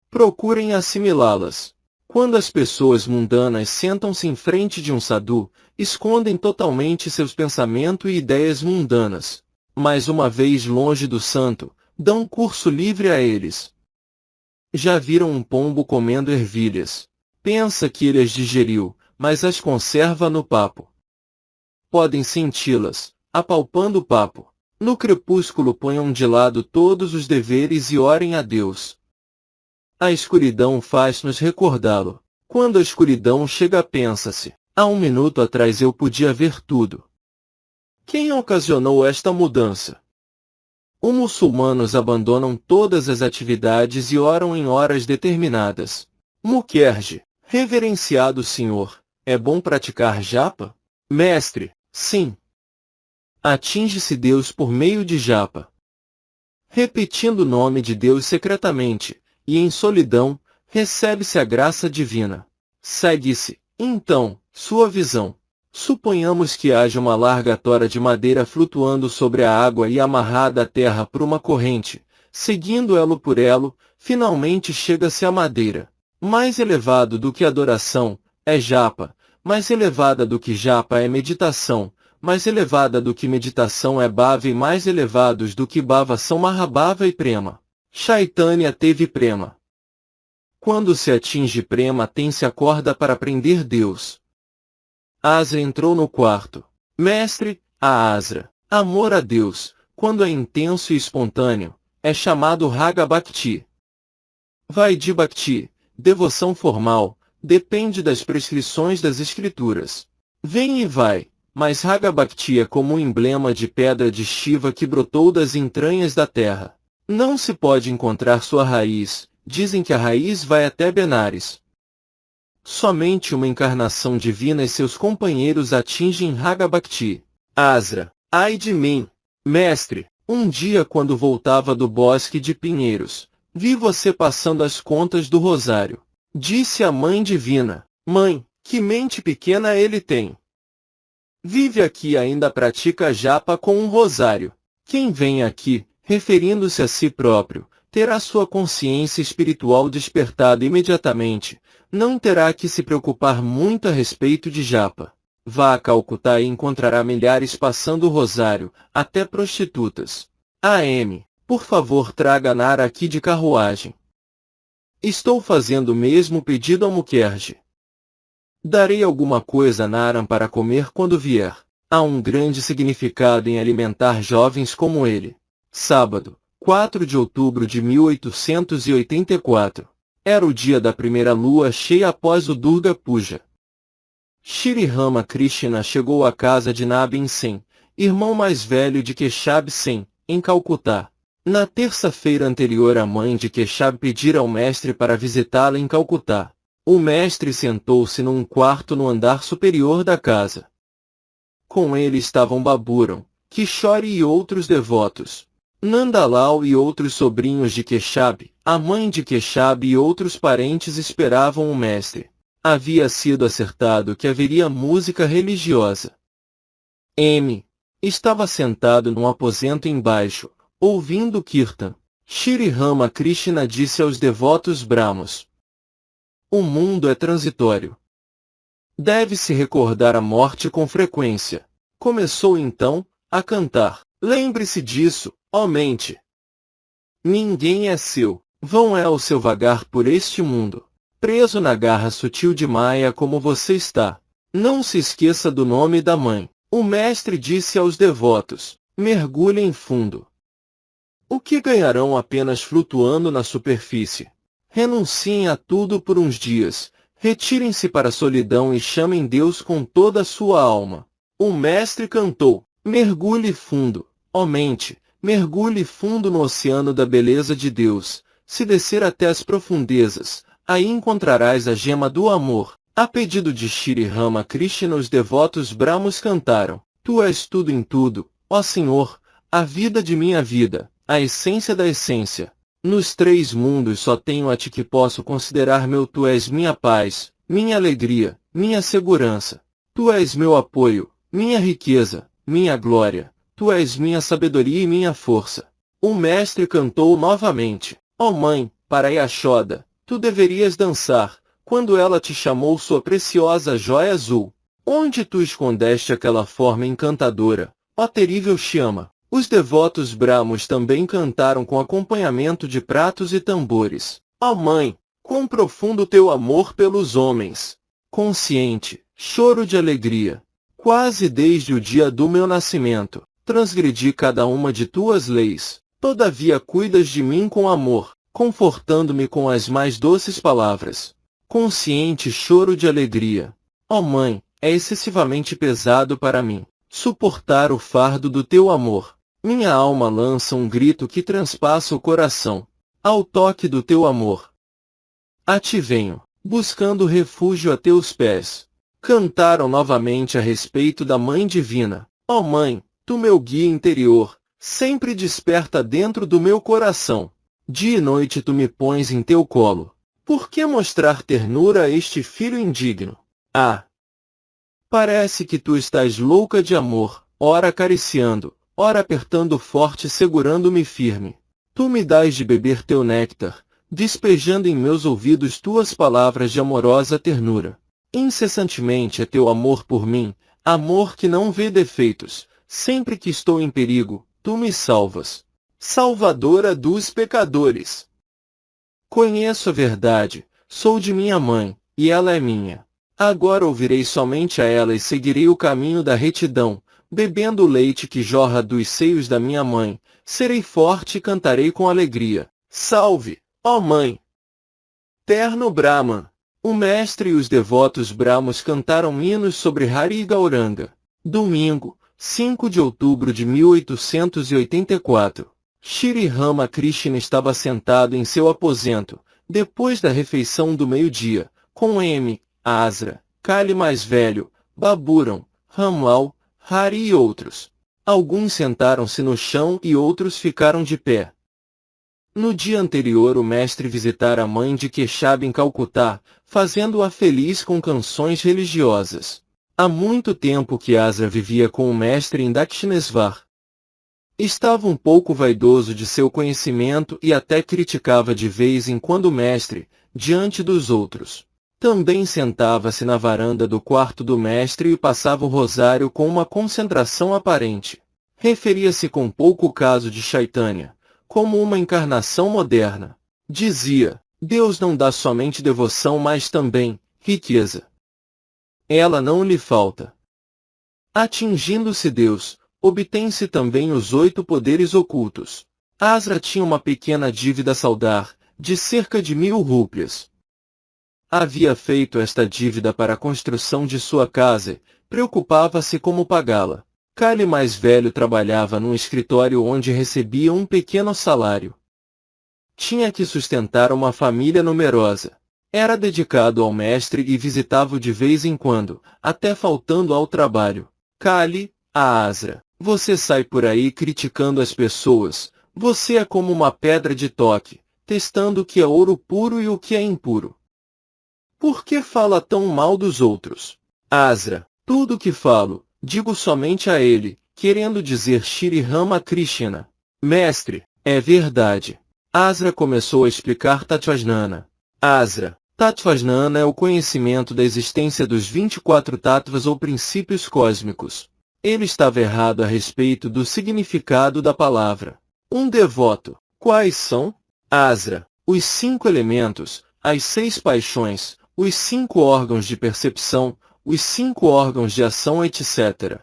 Procurem assimilá-las. Quando as pessoas mundanas sentam-se em frente de um sadhu, escondem totalmente seus pensamentos e ideias mundanas. Mas uma vez longe do santo, dão curso livre a eles. Já viram um pombo comendo ervilhas? Pensa que ele as digeriu, mas as conserva no papo. Podem senti-las, apalpando o papo. No crepúsculo ponham de lado todos os deveres e orem a Deus. A escuridão faz-nos recordá-lo. Quando a escuridão chega, pensa-se, há um minuto atrás eu podia ver tudo. Quem ocasionou esta mudança? Os muçulmanos abandonam todas as atividades e oram em horas determinadas. Mukherjee, reverenciado senhor, é bom praticar japa? Mestre, sim. Atinge-se Deus por meio de japa. Repetindo o nome de Deus secretamente, e em solidão, recebe-se a graça divina. Segue-se, então, sua visão. Suponhamos que haja uma larga tora de madeira flutuando sobre a água e amarrada à terra por uma corrente. Seguindo elo por elo, finalmente chega-se à madeira. Mais elevado do que adoração, é japa. Mais elevada do que japa é meditação. Mais elevada do que meditação é bhava e mais elevados do que bhava são Mahabhava e Prema. Chaitanya teve Prema. Quando se atinge Prema tem-se a corda para prender Deus. Asra entrou no quarto. Mestre, a Asra, amor a Deus, quando é intenso e espontâneo, é chamado Raga Bhakti. Vaidhi Bhakti, devoção formal, depende das prescrições das escrituras. Vem e vai, mas Raga Bhakti é como um emblema de pedra de Shiva que brotou das entranhas da terra. Não se pode encontrar sua raiz, dizem que a raiz vai até Benares. Somente uma encarnação divina e seus companheiros atingem Raga Bhakti. Asra, ai de mim! Mestre, um dia quando voltava do bosque de pinheiros, vi você passando as contas do rosário. Disse a Mãe Divina, Mãe, que mente pequena ele tem. Vive aqui e ainda pratica japa com um rosário. Quem vem aqui, referindo-se a si próprio, terá sua consciência espiritual despertada imediatamente, não terá que se preocupar muito a respeito de Japa. Vá a Calcutá e encontrará milhares passando o rosário, até prostitutas. AM, por favor traga Nara aqui de carruagem. Estou fazendo o mesmo pedido ao Mukherjee. Darei alguma coisa a Naram para comer quando vier. Há um grande significado em alimentar jovens como ele. Sábado, 4 de outubro de 1884. Era o dia da primeira lua cheia após o Durga Puja. Shri Ramakrishna chegou à casa de Nabin Sen, irmão mais velho de Keshab Sen, em Calcutá. Na terça-feira anterior a mãe de Keshab pedira ao mestre para visitá-la em Calcutá. O mestre sentou-se num quarto no andar superior da casa. Com ele estavam Baburam, Kishore e outros devotos. Nandalal e outros sobrinhos de Keshab, a mãe de Keshab e outros parentes esperavam o mestre. Havia sido acertado que haveria música religiosa. M. estava sentado num aposento embaixo, ouvindo Kirtan. Shri Ramakrishna disse aos devotos brahmos: o mundo é transitório. Deve-se recordar a morte com frequência. Começou então a cantar. Lembre-se disso, ó mente. Ninguém é seu. Vão é o seu vagar por este mundo. Preso na garra sutil de Maya como você está. Não se esqueça do nome da mãe. O mestre disse aos devotos: mergulhem fundo. O que ganharão apenas flutuando na superfície? Renunciem a tudo por uns dias. Retirem-se para a solidão e chamem Deus com toda a sua alma. O mestre cantou: mergulhe fundo, ó mente, mergulhe fundo no oceano da beleza de Deus. Se descer até as profundezas, aí encontrarás a gema do amor. A pedido de Shri Ramakrishna, os devotos brahmos cantaram: tu és tudo em tudo, ó Senhor, a vida de minha vida, a essência da essência. Nos três mundos só tenho a ti que posso considerar meu. Tu és minha paz, minha alegria, minha segurança. Tu és meu apoio, minha riqueza, minha glória. Tu és minha sabedoria e minha força. O mestre cantou novamente: ó mãe, para Yashoda, tu deverias dançar, quando ela te chamou sua preciosa joia azul. Onde tu escondeste aquela forma encantadora, ó terrível Shyama? Os devotos brahmos também cantaram com acompanhamento de pratos e tambores. Ó mãe, quão profundo teu amor pelos homens! Consciente, choro de alegria. Quase desde o dia do meu nascimento, transgredi cada uma de tuas leis. Todavia cuidas de mim com amor, confortando-me com as mais doces palavras. Consciente choro de alegria. Ó mãe, é excessivamente pesado para mim suportar o fardo do teu amor. Minha alma lança um grito que transpassa o coração. Ao toque do teu amor, a ti venho, buscando refúgio a teus pés. Cantaram novamente a respeito da Mãe Divina. Ó Mãe, tu meu guia interior, sempre desperta dentro do meu coração. Dia e noite tu me pões em teu colo. Por que mostrar ternura a este filho indigno? Ah! Parece que tu estás louca de amor, ora acariciando, ora apertando forte, segurando-me firme. Tu me dás de beber teu néctar, despejando em meus ouvidos tuas palavras de amorosa ternura. Incessantemente é teu amor por mim, amor que não vê defeitos. Sempre que estou em perigo, tu me salvas. Salvadora dos pecadores. Conheço a verdade, sou de minha mãe, e ela é minha. Agora ouvirei somente a ela e seguirei o caminho da retidão, bebendo o leite que jorra dos seios da minha mãe. Serei forte e cantarei com alegria. Salve, ó Mãe! Terno Brahman. O mestre e os devotos brahmos cantaram hinos sobre Hari e Gauranga. Domingo, 5 de outubro de 1884. Shri Ramakrishna estava sentado em seu aposento, depois da refeição do meio-dia, com M. Asra, Kali mais velho, Baburam, Ramlal, Hari e outros. Alguns sentaram-se no chão e outros ficaram de pé. No dia anterior o mestre visitara a mãe de Keshab em Calcutá, fazendo-a feliz com canções religiosas. Há muito tempo que Asra vivia com o mestre em Dakshinesvar. Estava um pouco vaidoso de seu conhecimento e até criticava de vez em quando o mestre, diante dos outros. Também sentava-se na varanda do quarto do mestre e passava o rosário com uma concentração aparente. Referia-se com pouco o caso de Chaitanya, como uma encarnação moderna. Dizia, Deus não dá somente devoção mas também riqueza. Ela não lhe falta. Atingindo-se Deus, obtém-se também os 8 poderes ocultos. Asra tinha uma pequena dívida a saldar, de cerca de 1000 rúpias. Havia feito esta dívida para a construção de sua casa, preocupava-se como pagá-la. Kali mais velho trabalhava num escritório onde recebia um pequeno salário. Tinha que sustentar uma família numerosa. Era dedicado ao mestre e visitava-o de vez em quando, até faltando ao trabalho. Kali, a Asra, você sai por aí criticando as pessoas, você é como uma pedra de toque, testando o que é ouro puro e o que é impuro. Por que fala tão mal dos outros? Asra, tudo o que falo, digo somente a ele, querendo dizer Shri Ramakrishna. Mestre, é verdade. Asra começou a explicar Tatvajnana. Asra, Tatvajnana é o conhecimento da existência dos 24 tattvas ou princípios cósmicos. Ele estava errado a respeito do significado da palavra. Um devoto. Quais são? Asra, os 5 elementos, as 6 paixões, os 5 órgãos de percepção, os 5 órgãos de ação, etc.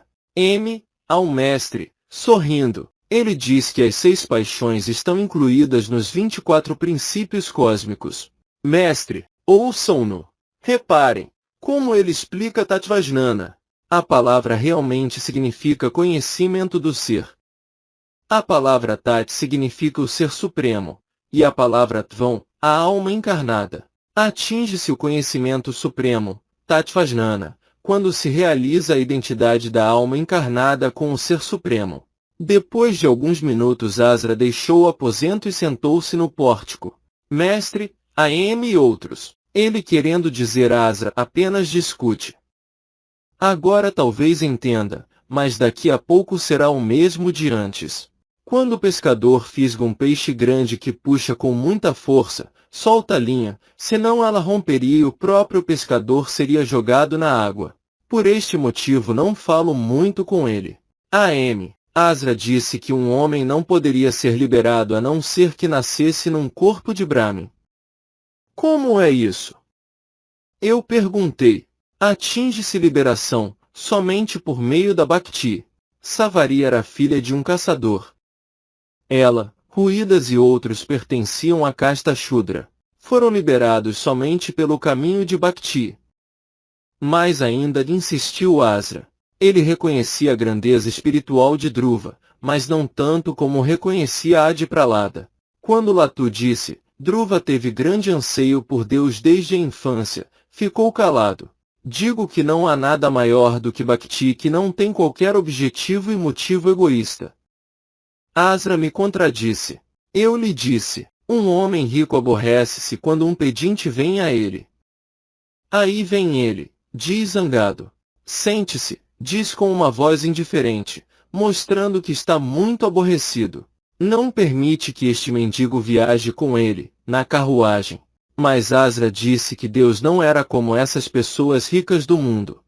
Ao mestre, sorrindo, ele diz que as 6 paixões estão incluídas nos 24 princípios cósmicos. Mestre, ouçam-no. Reparem, como ele explica Tatvajnana. A palavra realmente significa conhecimento do ser. A palavra Tat significa o ser supremo, e a palavra Tvam, a alma encarnada. Atinge-se o conhecimento supremo, Tatvajnana, quando se realiza a identidade da alma encarnada com o ser supremo. Depois de alguns minutos Asra deixou o aposento e sentou-se no pórtico. Mestre, A.M. e outros. Ele querendo dizer Asra apenas discute. Agora talvez entenda, mas daqui a pouco será o mesmo de antes. Quando o pescador fisga um peixe grande que puxa com muita força, solta a linha, senão ela romperia e o próprio pescador seria jogado na água. Por este motivo não falo muito com ele. A.M. Asra disse que um homem não poderia ser liberado a não ser que nascesse num corpo de Brahmin. Como é isso? Eu perguntei. Atinge-se liberação, somente por meio da Bhakti. Savari era filha de um caçador. Ela, Ruídas e outros pertenciam à casta Shudra. Foram liberados somente pelo caminho de Bhakti. Mais ainda insistiu Asra. Ele reconhecia a grandeza espiritual de Dhruva, mas não tanto como reconhecia a de Prahlada. Quando Latu disse, Dhruva teve grande anseio por Deus desde a infância, ficou calado. Digo que não há nada maior do que Bhakti que não tem qualquer objetivo e motivo egoísta. Asra me contradisse. Eu lhe disse, um homem rico aborrece-se quando um pedinte vem a ele. Aí vem ele, diz zangado. Sente-se, diz com uma voz indiferente, mostrando que está muito aborrecido. Não permite que este mendigo viaje com ele, na carruagem. Mas Asra disse que Deus não era como essas pessoas ricas do mundo.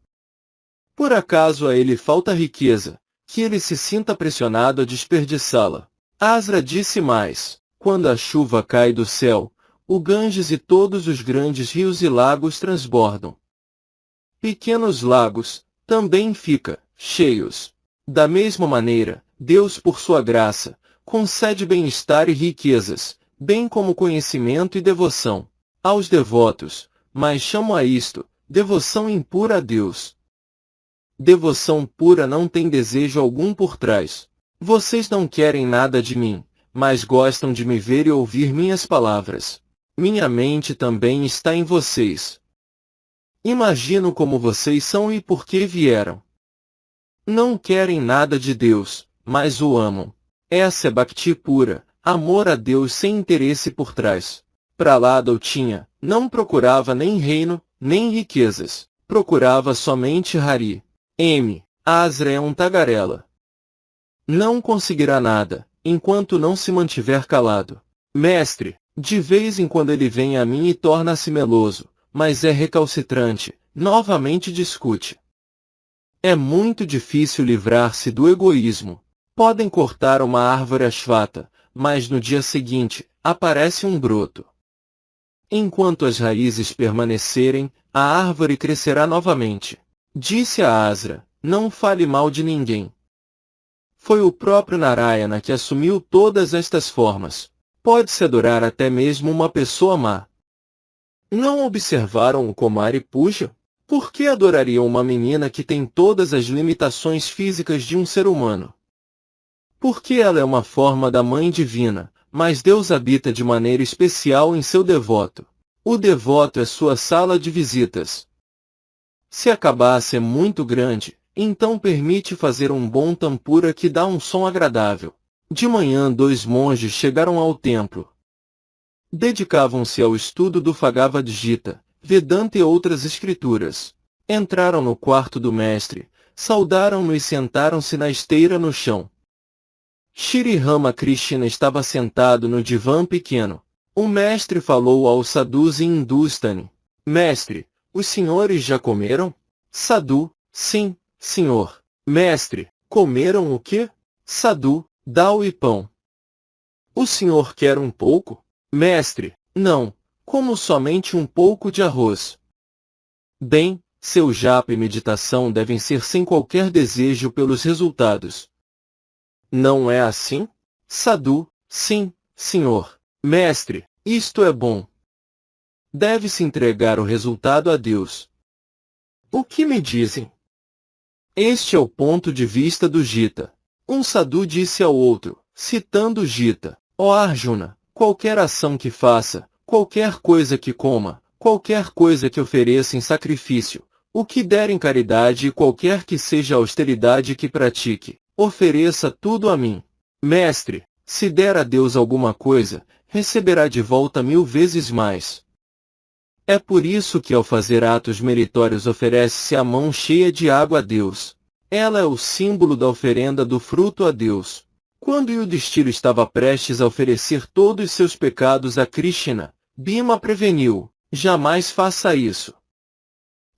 Por acaso a ele falta riqueza, que ele se sinta pressionado a desperdiçá-la. Asra disse mais, quando a chuva cai do céu, o Ganges e todos os grandes rios e lagos transbordam. Pequenos lagos, também fica, cheios. Da mesma maneira, Deus por sua graça, concede bem-estar e riquezas, bem como conhecimento e devoção aos devotos, mas chamo a isto, devoção impura a Deus. Devoção pura não tem desejo algum por trás. Vocês não querem nada de mim, mas gostam de me ver e ouvir minhas palavras. Minha mente também está em vocês. Imagino como vocês são e por que vieram. Não querem nada de Deus, mas o amam. Essa é Bhakti pura, amor a Deus sem interesse por trás. Prahlada o tinha, não procurava nem reino, nem riquezas, procurava somente Hari. Asra é um tagarela. Não conseguirá nada, enquanto não se mantiver calado. Mestre, de vez em quando ele vem a mim e torna-se meloso, mas é recalcitrante, novamente discute. É muito difícil livrar-se do egoísmo. Podem cortar uma árvore ashwata, mas no dia seguinte, aparece um broto. Enquanto as raízes permanecerem, a árvore crescerá novamente. Disse a Asra, não fale mal de ninguém. Foi o próprio Narayana que assumiu todas estas formas. Pode-se adorar até mesmo uma pessoa má. Não observaram o Kumari Puja? Por que adorariam uma menina que tem todas as limitações físicas de um ser humano? Porque ela é uma forma da Mãe Divina, mas Deus habita de maneira especial em seu devoto. O devoto é sua sala de visitas. Se a cabaça é muito grande, então permite fazer um bom tampura que dá um som agradável. De manhã 2 monges chegaram ao templo. Dedicavam-se ao estudo do Bhagavad Gita, Vedanta e outras escrituras. Entraram no quarto do mestre, saudaram-no e sentaram-se na esteira no chão. Shri Ramakrishna estava sentado no divã pequeno. O mestre falou ao sadhus em hindustani. Mestre, os senhores já comeram? Sadhu, sim, senhor. Mestre, comeram o quê? Sadhu, dal e pão. O senhor quer um pouco? Mestre, não, como somente um pouco de arroz. Bem, seu japa e meditação devem ser sem qualquer desejo pelos resultados. Não é assim? Sadhu, sim, senhor. Mestre, isto é bom. Deve-se entregar o resultado a Deus. O que me dizem? Este é o ponto de vista do Gita. Um sadhu disse ao outro, citando o Gita, ó Arjuna, qualquer ação que faça, qualquer coisa que coma, qualquer coisa que ofereça em sacrifício, o que der em caridade e qualquer que seja a austeridade que pratique, ofereça tudo a mim. Mestre, se der a Deus alguma coisa, receberá de volta 1000 vezes mais. É por isso que ao fazer atos meritórios oferece-se a mão cheia de água a Deus. Ela é o símbolo da oferenda do fruto a Deus. Quando Yudhishthira estava prestes a oferecer todos os seus pecados a Krishna, Bhima preveniu, jamais faça isso.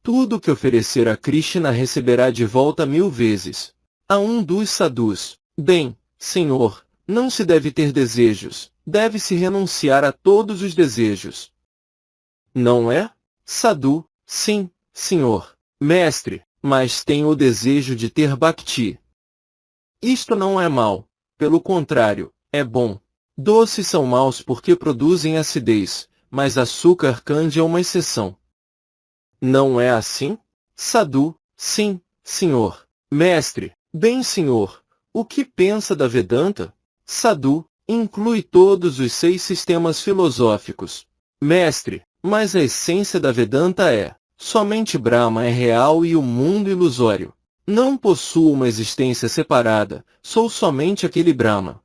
Tudo que oferecer a Krishna receberá de volta 1000 vezes. A um dos sadhus, bem, senhor, não se deve ter desejos, deve-se renunciar a todos os desejos. Não é? Sadhu, sim, senhor. Mestre, mas tenho o desejo de ter bhakti. Isto não é mal, pelo contrário, é bom. Doces são maus porque produzem acidez, mas açúcar candy é uma exceção. Não é assim? Sadhu, sim, senhor. Mestre, bem senhor, o que pensa da Vedanta? Sadhu, inclui todos os 6 sistemas filosóficos. Mestre, mas a essência da Vedanta é, somente Brahma é real e o mundo ilusório. Não possuo uma existência separada, sou somente aquele Brahma.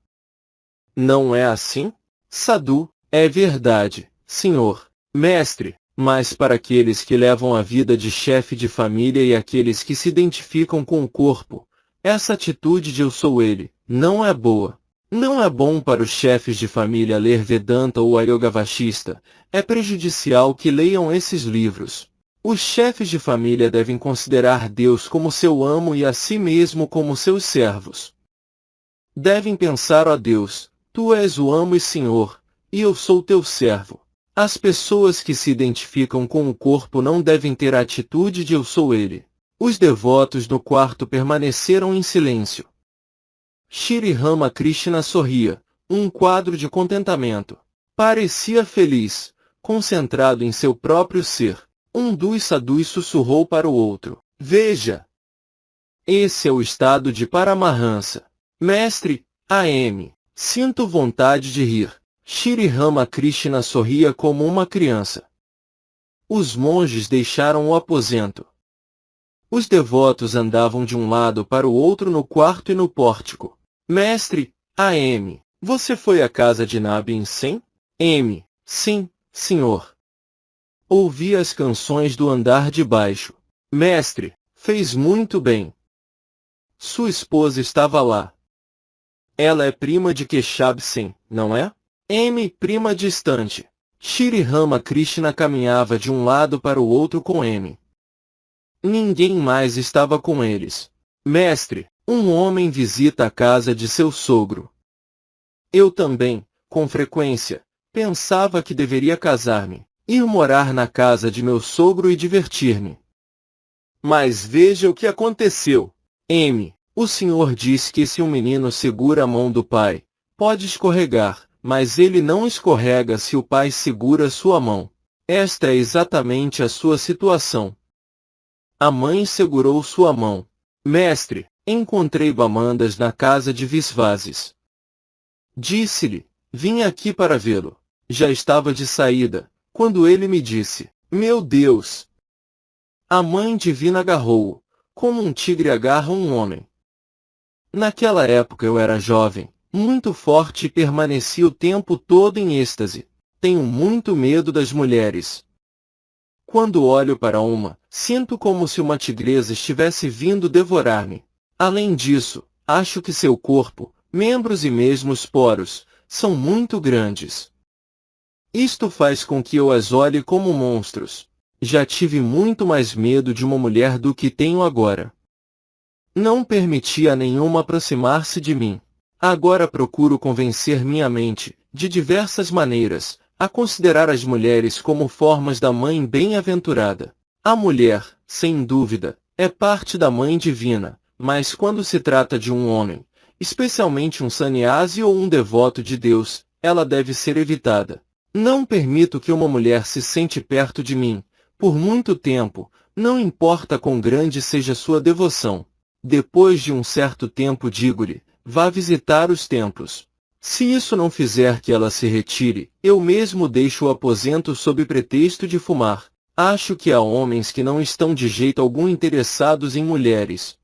Não é assim? Sadhu, é verdade, senhor. Mestre, mas para aqueles que levam a vida de chefe de família e aqueles que se identificam com o corpo, essa atitude de eu sou ele, não é boa. Não é bom para os chefes de família ler Vedanta ou Yoga Vashista, é prejudicial que leiam esses livros. Os chefes de família devem considerar Deus como seu amo e a si mesmo como seus servos. Devem pensar, ó Deus, tu és o amo e senhor, e eu sou teu servo. As pessoas que se identificam com o corpo não devem ter a atitude de eu sou ele. Os devotos no quarto permaneceram em silêncio. Shri Ramakrishna sorria, um quadro de contentamento. Parecia feliz, concentrado em seu próprio ser. Um dos sadhus sussurrou para o outro. Veja! Esse é o estado de Paramahansa. Mestre, A.M., sinto vontade de rir. Shri Ramakrishna sorria como uma criança. Os monges deixaram o aposento. Os devotos andavam de um lado para o outro no quarto e no pórtico. Mestre, A.M., você foi à casa de Nabin Sen? M. Sim, senhor. Ouvi as canções do andar de baixo. Mestre, fez muito bem. Sua esposa estava lá. Ela é prima de Keshav Sen, não é? M, prima distante. Shri Ramakrishna caminhava de um lado para o outro com M. Ninguém mais estava com eles. Mestre, um homem visita a casa de seu sogro. Eu também, com frequência, pensava que deveria casar-me, ir morar na casa de meu sogro e divertir-me. Mas veja o que aconteceu. M. O senhor diz que se um menino segura a mão do pai, pode escorregar, mas ele não escorrega se o pai segura sua mão. Esta é exatamente a sua situação. A mãe segurou sua mão. Mestre, encontrei Bamandas na casa de Visvases. Disse-lhe, vim aqui para vê-lo. Já estava de saída, quando ele me disse, meu Deus! A mãe divina agarrou-o, como um tigre agarra um homem. Naquela época eu era jovem, muito forte e permaneci o tempo todo em êxtase. Tenho muito medo das mulheres. Quando olho para uma, sinto como se uma tigresa estivesse vindo devorar-me. Além disso, acho que seu corpo, membros e mesmo os poros, são muito grandes. Isto faz com que eu as olhe como monstros. Já tive muito mais medo de uma mulher do que tenho agora. Não permiti a nenhuma aproximar-se de mim. Agora procuro convencer minha mente, de diversas maneiras, a considerar as mulheres como formas da mãe bem-aventurada. A mulher, sem dúvida, é parte da mãe divina, mas quando se trata de um homem, especialmente um sannyasi ou um devoto de Deus, ela deve ser evitada. Não permito que uma mulher se sente perto de mim, por muito tempo, não importa quão grande seja sua devoção. Depois de um certo tempo digo-lhe, vá visitar os templos. Se isso não fizer que ela se retire, eu mesmo deixo o aposento sob pretexto de fumar. Acho que há homens que não estão de jeito algum interessados em mulheres.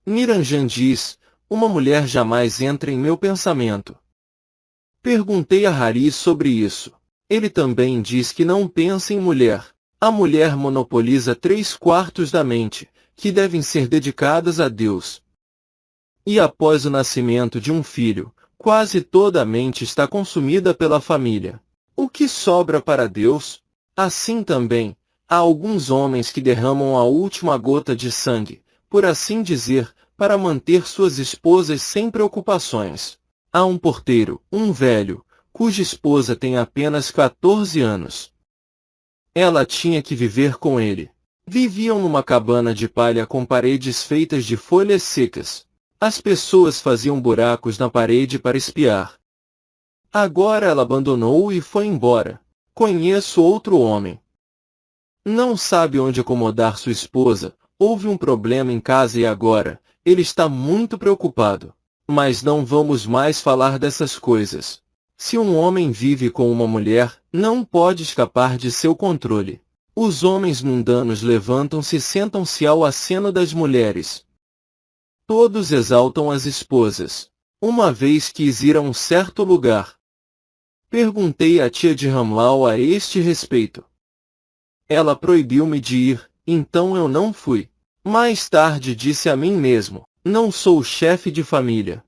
Niranjan diz, uma mulher jamais entra em meu pensamento. Perguntei a Hari sobre isso. Ele também diz que não pensa em mulher. A mulher monopoliza 3/4 da mente, que devem ser dedicadas a Deus. E após o nascimento de um filho, quase toda a mente está consumida pela família. O que sobra para Deus? Assim também, há alguns homens que derramam a última gota de sangue, por assim dizer, para manter suas esposas sem preocupações. Há um porteiro, um velho, cuja esposa tem apenas 14 anos. Ela tinha que viver com ele. Viviam numa cabana de palha com paredes feitas de folhas secas. As pessoas faziam buracos na parede para espiar. Agora ela abandonou-o e foi embora. Conheço outro homem. Não sabe onde acomodar sua esposa, houve um problema em casa e agora, ele está muito preocupado. Mas não vamos mais falar dessas coisas. Se um homem vive com uma mulher, não pode escapar de seu controle. Os homens mundanos levantam-se e sentam-se ao aceno das mulheres. Todos exaltam as esposas. Uma vez quis ir a um certo lugar. Perguntei à tia de Ramlal a este respeito. Ela proibiu-me de ir, então eu não fui. Mais tarde disse a mim mesmo, não sou chefe de família.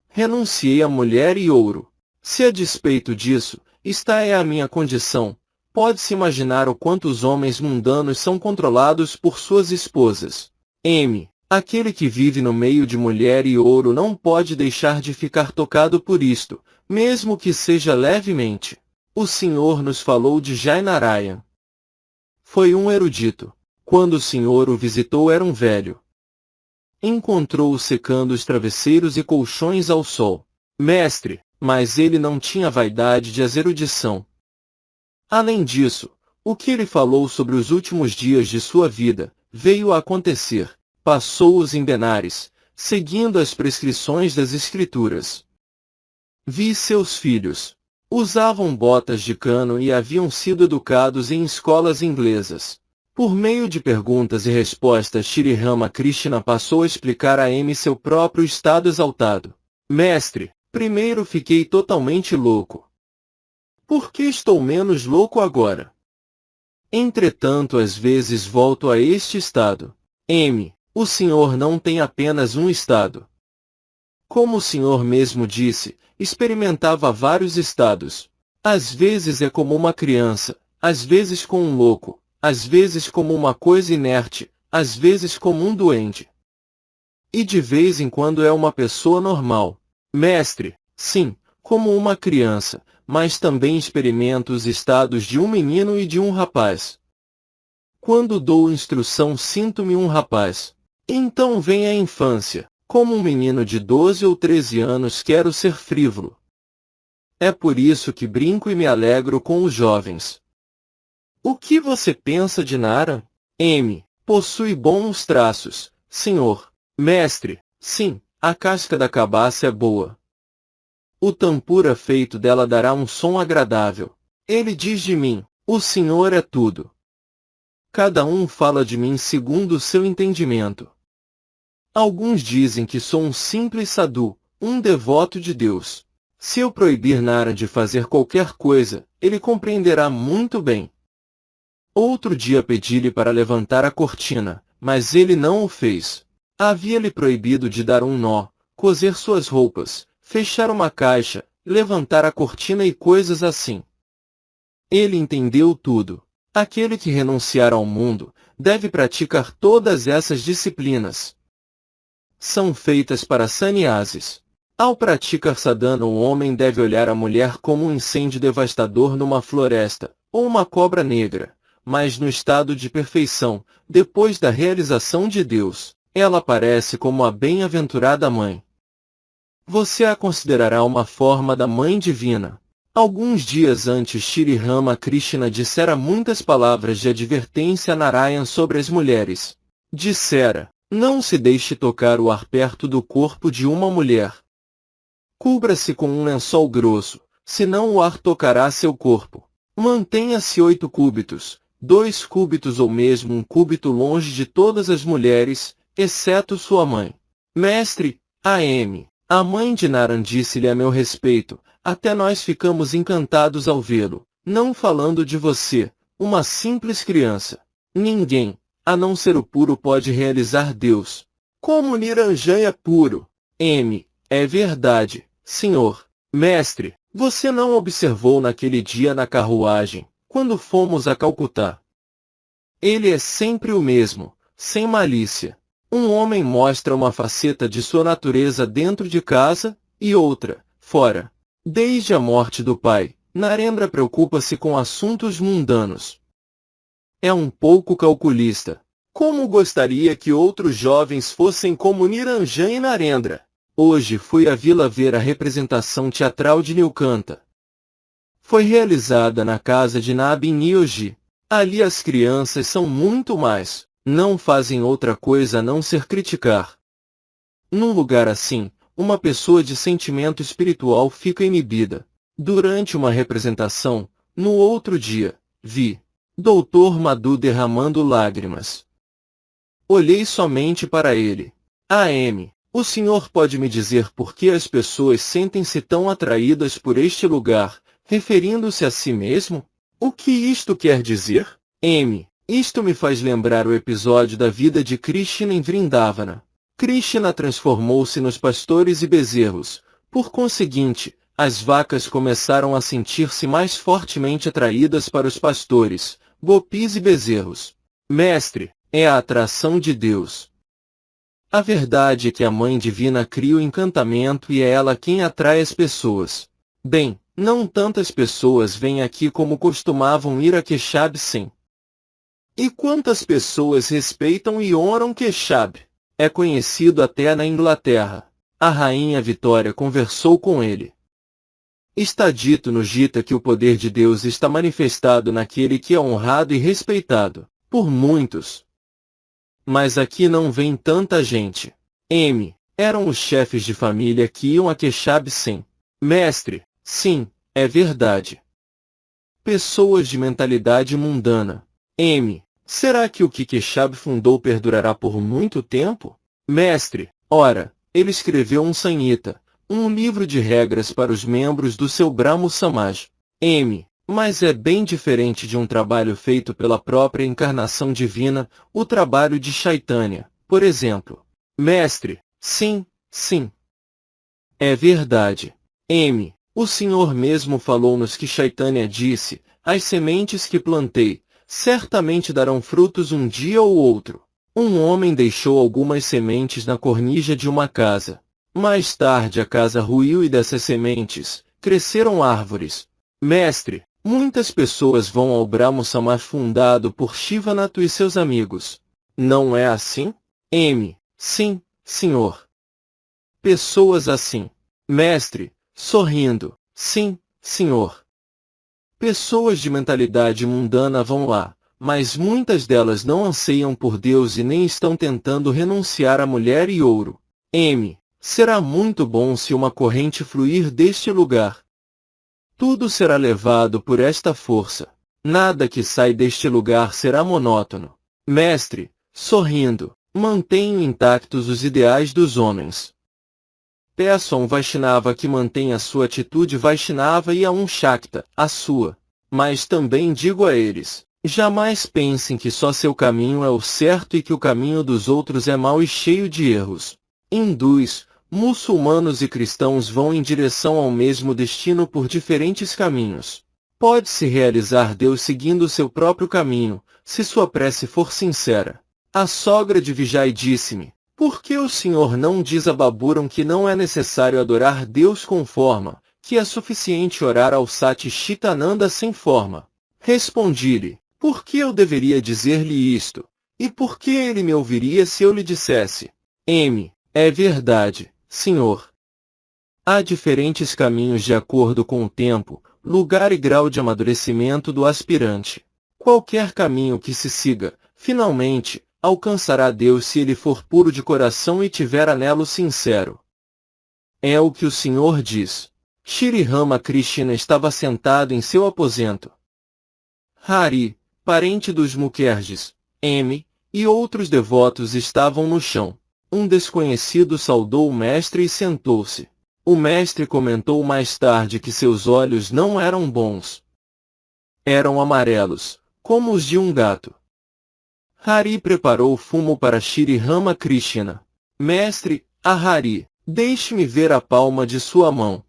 Renunciei à mulher e ouro. Se a despeito disso, esta é a minha condição, pode-se imaginar o quanto os homens mundanos são controlados por suas esposas. M. Aquele que vive no meio de mulher e ouro não pode deixar de ficar tocado por isto, mesmo que seja levemente. O Senhor nos falou de Jainarayan. Foi um erudito. Quando o Senhor o visitou era um velho. Encontrou-o secando os travesseiros e colchões ao sol. Mestre, mas ele não tinha vaidade de erudição. Além disso, o que ele falou sobre os últimos dias de sua vida, veio a acontecer. Passou-os em Benares, seguindo as prescrições das Escrituras. Vi seus filhos. Usavam botas de cano e haviam sido educados em escolas inglesas. Por meio de perguntas e respostas, Shri Ramakrishna passou a explicar a M seu próprio estado exaltado. Mestre, primeiro fiquei totalmente louco. Por que estou menos louco agora? Entretanto, às vezes volto a este estado. M. O Senhor não tem apenas um estado. Como o senhor mesmo disse, experimentava vários estados. Às vezes é como uma criança, às vezes como um louco, às vezes como uma coisa inerte, às vezes como um doente. E de vez em quando é uma pessoa normal. Mestre, sim, como uma criança, mas também experimento os estados de um menino e de um rapaz. Quando dou instrução sinto-me um rapaz. Então vem a infância. Como um menino de 12 ou 13 anos quero ser frívolo. É por isso que brinco e me alegro com os jovens. O que você pensa de Nara? M. Possui bons traços, senhor. Mestre, sim, a casca da cabaça é boa. O tampura feito dela dará um som agradável. Ele diz de mim, o senhor é tudo. Cada um fala de mim segundo o seu entendimento. Alguns dizem que sou um simples sadhu, um devoto de Deus. Se eu proibir Nara de fazer qualquer coisa, ele compreenderá muito bem. Outro dia pedi-lhe para levantar a cortina, mas ele não o fez. Havia-lhe proibido de dar um nó, coser suas roupas, fechar uma caixa, levantar a cortina e coisas assim. Ele entendeu tudo. Aquele que renunciar ao mundo, deve praticar todas essas disciplinas. São feitas para sannyasis. Ao praticar sadhana, o homem deve olhar a mulher como um incêndio devastador numa floresta, ou uma cobra negra, mas no estado de perfeição, depois da realização de Deus, ela aparece como a bem-aventurada mãe. Você a considerará uma forma da Mãe Divina. Alguns dias antes Shri Ramakrishna dissera muitas palavras de advertência a Narayan sobre as mulheres. Dissera, não se deixe tocar o ar perto do corpo de uma mulher. Cubra-se com um lençol grosso, senão o ar tocará seu corpo. Mantenha-se 8 cúbitos, 2 cúbitos ou mesmo um cúbito longe de todas as mulheres, exceto sua mãe. Mestre, a mãe de Naran disse-lhe a meu respeito, até nós ficamos encantados ao vê-lo, não falando de você, uma simples criança. Ninguém, a não ser o puro, pode realizar Deus. Como Niranjan é puro. É verdade, senhor. Mestre, você não observou naquele dia na carruagem, quando fomos a Calcutá? Ele é sempre o mesmo, sem malícia. Um homem mostra uma faceta de sua natureza dentro de casa, e outra, fora. Desde a morte do pai, Narendra preocupa-se com assuntos mundanos. É um pouco calculista. Como gostaria que outros jovens fossem como Niranjan e Narendra. Hoje fui à vila ver a representação teatral de Nilkanta. Foi realizada na casa de Nabin-yogi. Ali as crianças são muito mais, não fazem outra coisa a não ser criticar. Num lugar assim, uma pessoa de sentimento espiritual fica inibida. Durante uma representação, no outro dia, vi Dr. Madhu derramando lágrimas. Olhei somente para ele. O senhor pode me dizer por que as pessoas sentem-se tão atraídas por este lugar, referindo-se a si mesmo? O que isto quer dizer? Isto me faz lembrar o episódio da vida de Krishna em Vrindavana. Krishna transformou-se nos pastores e bezerros. Por conseguinte, as vacas começaram a sentir-se mais fortemente atraídas para os pastores, gopis e bezerros. Mestre, é a atração de Deus. A verdade é que a Mãe Divina cria o encantamento e é ela quem atrai as pessoas. Bem, não tantas pessoas vêm aqui como costumavam ir a Keshab Sim. E quantas pessoas respeitam e honram Keshab? É conhecido até na Inglaterra. A Rainha Vitória conversou com ele. Está dito no Gita que o poder de Deus está manifestado naquele que é honrado e respeitado, por muitos. Mas aqui não vem tanta gente. Eram os chefes de família que iam a Keshab Sim. Mestre, sim, é verdade. Pessoas de mentalidade mundana. Será que o que Keshab fundou perdurará por muito tempo? Mestre, ora, ele escreveu um Sanhita, um livro de regras para os membros do seu Brahmo Samaj. Mas é bem diferente de um trabalho feito pela própria encarnação divina, o trabalho de Chaitanya, por exemplo. Mestre, sim, sim. É verdade. M. O Senhor mesmo falou-nos que Chaitanya disse, as sementes que plantei, certamente darão frutos um dia ou outro. Um homem deixou algumas sementes na cornija de uma casa. Mais tarde a casa ruiu e dessas sementes, cresceram árvores. Mestre, muitas pessoas vão ao Brahmo Samaj fundado por Shivanath e seus amigos. Não é assim? M. Sim, senhor. Pessoas assim. Mestre, sorrindo. Sim, senhor. Pessoas de mentalidade mundana vão lá, mas muitas delas não anseiam por Deus e nem estão tentando renunciar à mulher e ouro. M. Será muito bom se uma corrente fluir deste lugar. Tudo será levado por esta força. Nada que sai deste lugar será monótono. Mestre, sorrindo, mantenho intactos os ideais dos homens. Peço a um Vaishnava que mantenha sua atitude Vaishnava e a um Shakta, a sua. Mas também digo a eles, jamais pensem que só seu caminho é o certo e que o caminho dos outros é mau e cheio de erros. Hindus, muçulmanos e cristãos vão em direção ao mesmo destino por diferentes caminhos. Pode-se realizar Deus seguindo seu próprio caminho, se sua prece for sincera. A sogra de Vijay disse-me, por que o senhor não diz a Baburam que não é necessário adorar Deus com forma, que é suficiente orar ao Sati Chitananda sem forma? Respondi-lhe, por que eu deveria dizer-lhe isto? E por que ele me ouviria se eu lhe dissesse? M. É verdade, senhor. Há diferentes caminhos de acordo com o tempo, lugar e grau de amadurecimento do aspirante. Qualquer caminho que se siga, finalmente, alcançará Deus se ele for puro de coração e tiver anelo sincero. É o que o Senhor diz. Shri Ramakrishna estava sentado em seu aposento. Hari, parente dos Mukherjees, M. e outros devotos estavam no chão. Um desconhecido saudou o mestre e sentou-se. O mestre comentou mais tarde que seus olhos não eram bons. Eram amarelos, como os de um gato. Hari preparou fumo para Shri Ramakrishna. Mestre, a Hari, deixe-me ver a palma de sua mão.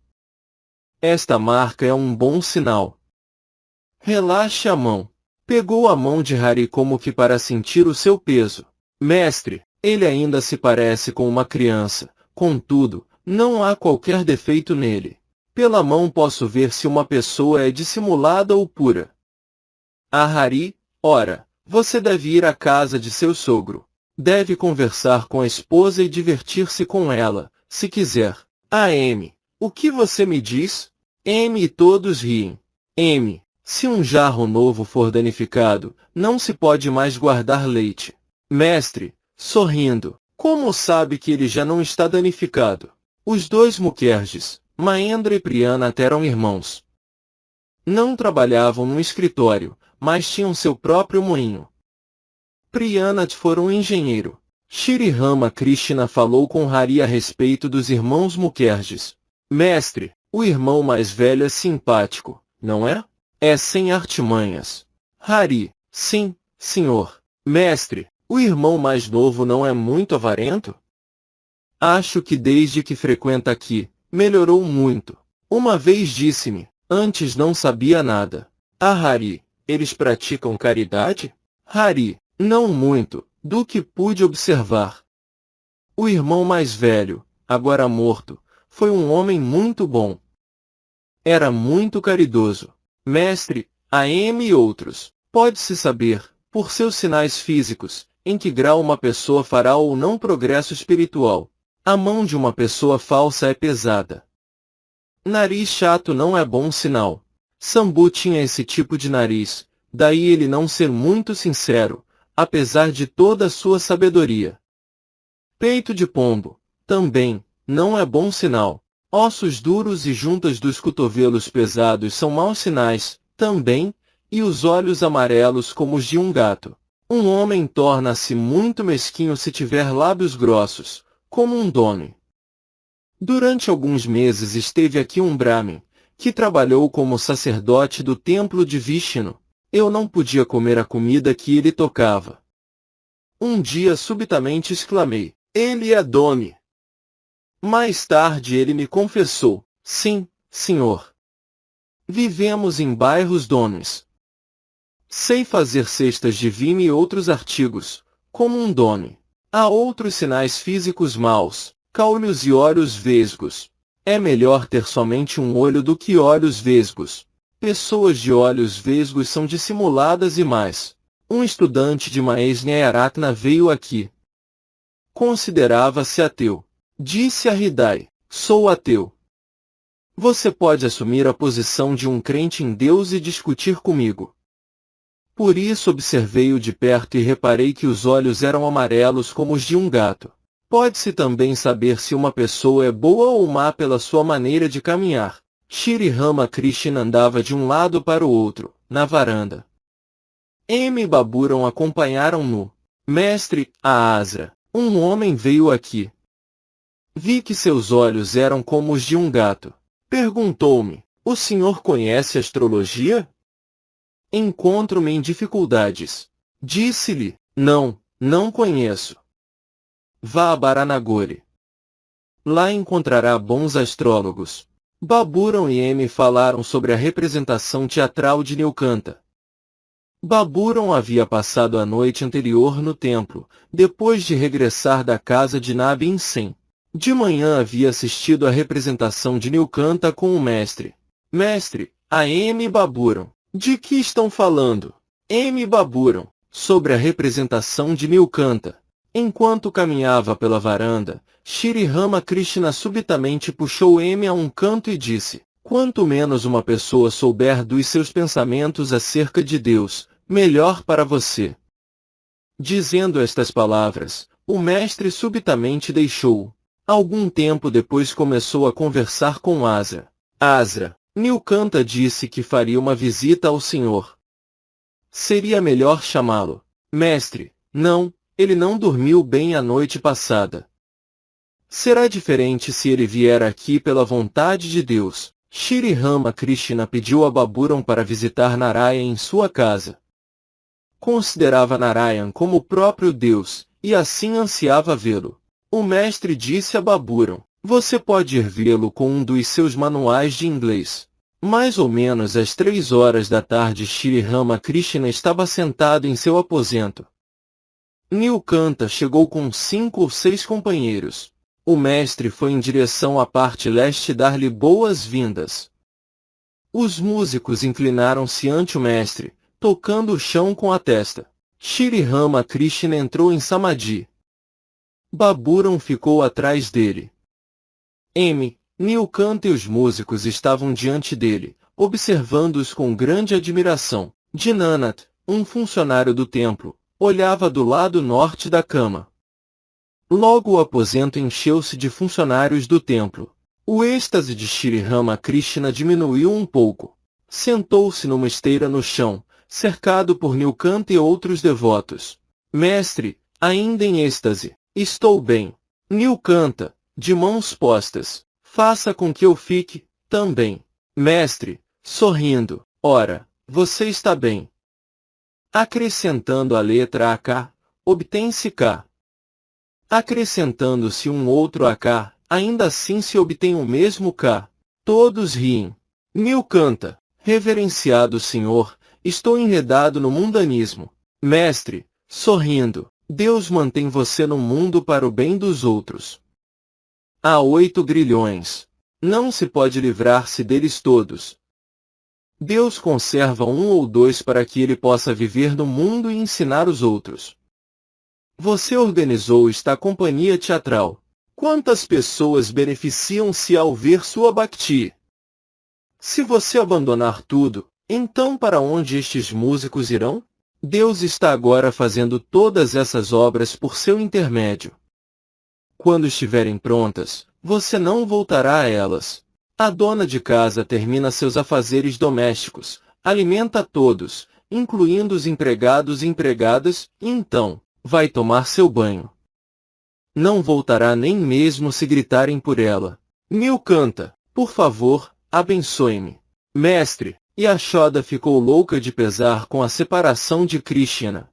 Esta marca é um bom sinal. Relaxe a mão. Pegou a mão de Hari como que para sentir o seu peso. Mestre, ele ainda se parece com uma criança, contudo, não há qualquer defeito nele. Pela mão posso ver se uma pessoa é dissimulada ou pura. A Hari, ora, você deve ir à casa de seu sogro. Deve conversar com a esposa e divertir-se com ela, se quiser. M. O que você me diz? M. E todos riem. M. Se um jarro novo for danificado, não se pode mais guardar leite. Mestre, sorrindo, como sabe que ele já não está danificado? Os dois Mukherjees, Mahendra e Priyanath eram irmãos. Não trabalhavam no escritório, mas tinham seu próprio moinho. Priyanath fora um engenheiro. Shri Ramakrishna falou com Hari a respeito dos irmãos Mukherjees. Mestre, o irmão mais velho é simpático, não é? É sem artimanhas. Hari, sim, senhor. Mestre, o irmão mais novo não é muito avarento? Acho que desde que frequenta aqui, melhorou muito. Uma vez disse-me, antes não sabia nada. Hari, eles praticam caridade? Hari, não muito, do que pude observar. O irmão mais velho, agora morto, foi um homem muito bom. Era muito caridoso. Mestre, A.M. e outros, pode-se saber, por seus sinais físicos, em que grau uma pessoa fará ou não progresso espiritual. A mão de uma pessoa falsa é pesada. Nariz chato não é bom sinal. Sambu tinha esse tipo de nariz, daí ele não ser muito sincero, apesar de toda a sua sabedoria. Peito de pombo, também, não é bom sinal. Ossos duros e juntas dos cotovelos pesados são maus sinais, também, e os olhos amarelos como os de um gato. Um homem torna-se muito mesquinho se tiver lábios grossos, como um dono. Durante alguns meses esteve aqui um Brahmin, que trabalhou como sacerdote do templo de Vishnu. Eu não podia comer a comida que ele tocava. Um dia subitamente exclamei, ele é Domi. Mais tarde ele me confessou: sim, senhor. Vivemos em bairros donos. Sei fazer cestas de vime e outros artigos, como um dono. Há outros sinais físicos maus, caolhos e olhos vesgos. É melhor ter somente um olho do que olhos vesgos. Pessoas de olhos vesgos são dissimuladas e mais. Um estudante de Maesne Aratna veio aqui. Considerava-se ateu. Disse a Hidai: sou ateu. Você pode assumir a posição de um crente em Deus e discutir comigo. Por isso observei-o de perto e reparei que os olhos eram amarelos como os de um gato. Pode-se também saber se uma pessoa é boa ou má pela sua maneira de caminhar. Shri Ramakrishna andava de um lado para o outro, na varanda. M. Baburam acompanharam-no. Mestre, a Asra, um homem veio aqui. Vi que seus olhos eram como os de um gato. Perguntou-me: o senhor conhece astrologia? Encontro-me em dificuldades. Disse-lhe: não conheço. Vá a Baranagore. Lá encontrará bons astrólogos. Baburam e M falaram sobre a representação teatral de Nilkanta. Baburam havia passado a noite anterior no templo, depois de regressar da casa de Nabin Sen. De manhã havia assistido à representação de Nilkanta com o mestre. Mestre, a M. Baburam. De que estão falando? M. Baburam. Sobre a representação de Nilkanta. Enquanto caminhava pela varanda, Shri Ramakrishna subitamente puxou M a um canto e disse: quanto menos uma pessoa souber dos seus pensamentos acerca de Deus, melhor para você. Dizendo estas palavras, o mestre subitamente deixou-o. Algum tempo depois começou a conversar com Asra. Asra, Nilkanta disse que faria uma visita ao senhor. Seria melhor chamá-lo. Mestre, não, ele não dormiu bem a noite passada. Será diferente se ele vier aqui pela vontade de Deus. Shri Ramakrishna pediu a Baburam para visitar Narayan em sua casa. Considerava Narayan como o próprio Deus, e assim ansiava vê-lo. O mestre disse a Baburam: você pode ir vê-lo com um dos seus manuais de inglês. Mais ou menos às 3 horas da tarde Shri Ramakrishna estava sentado em seu aposento. Nilkanta chegou com 5 ou 6 companheiros. O mestre foi em direção à parte leste dar-lhe boas-vindas. Os músicos inclinaram-se ante o mestre, tocando o chão com a testa. Shri Ramakrishna entrou em Samadhi. Baburam ficou atrás dele. Nilkanta e os músicos estavam diante dele, observando-os com grande admiração. Dinanath, um funcionário do templo, olhava do lado norte da cama. Logo o aposento encheu-se de funcionários do templo. O êxtase de Shri Ramakrishna diminuiu um pouco. Sentou-se numa esteira no chão, cercado por Nilkanta e outros devotos. Mestre, ainda em êxtase, estou bem. Nilkanta, de mãos postas, faça com que eu fique, também. Mestre, sorrindo, ora, você está bem. Acrescentando a letra AK, obtém-se K. Acrescentando-se um outro AK, ainda assim se obtém o mesmo K. Todos riem. Nilkanta, reverenciado senhor, estou enredado no mundanismo. Mestre, sorrindo, Deus mantém você no mundo para o bem dos outros. Há 8 grilhões. Não se pode livrar-se deles todos. Deus conserva um ou dois para que ele possa viver no mundo e ensinar os outros. Você organizou esta companhia teatral. Quantas pessoas beneficiam-se ao ver sua bhakti? Se você abandonar tudo, então para onde estes músicos irão? Deus está agora fazendo todas essas obras por seu intermédio. Quando estiverem prontas, você não voltará a elas. A dona de casa termina seus afazeres domésticos, alimenta a todos, incluindo os empregados e empregadas, e então, vai tomar seu banho. Não voltará nem mesmo se gritarem por ela. Nilkanta, por favor, abençoe-me. Mestre, e Yashoda ficou louca de pesar com a separação de Krishna.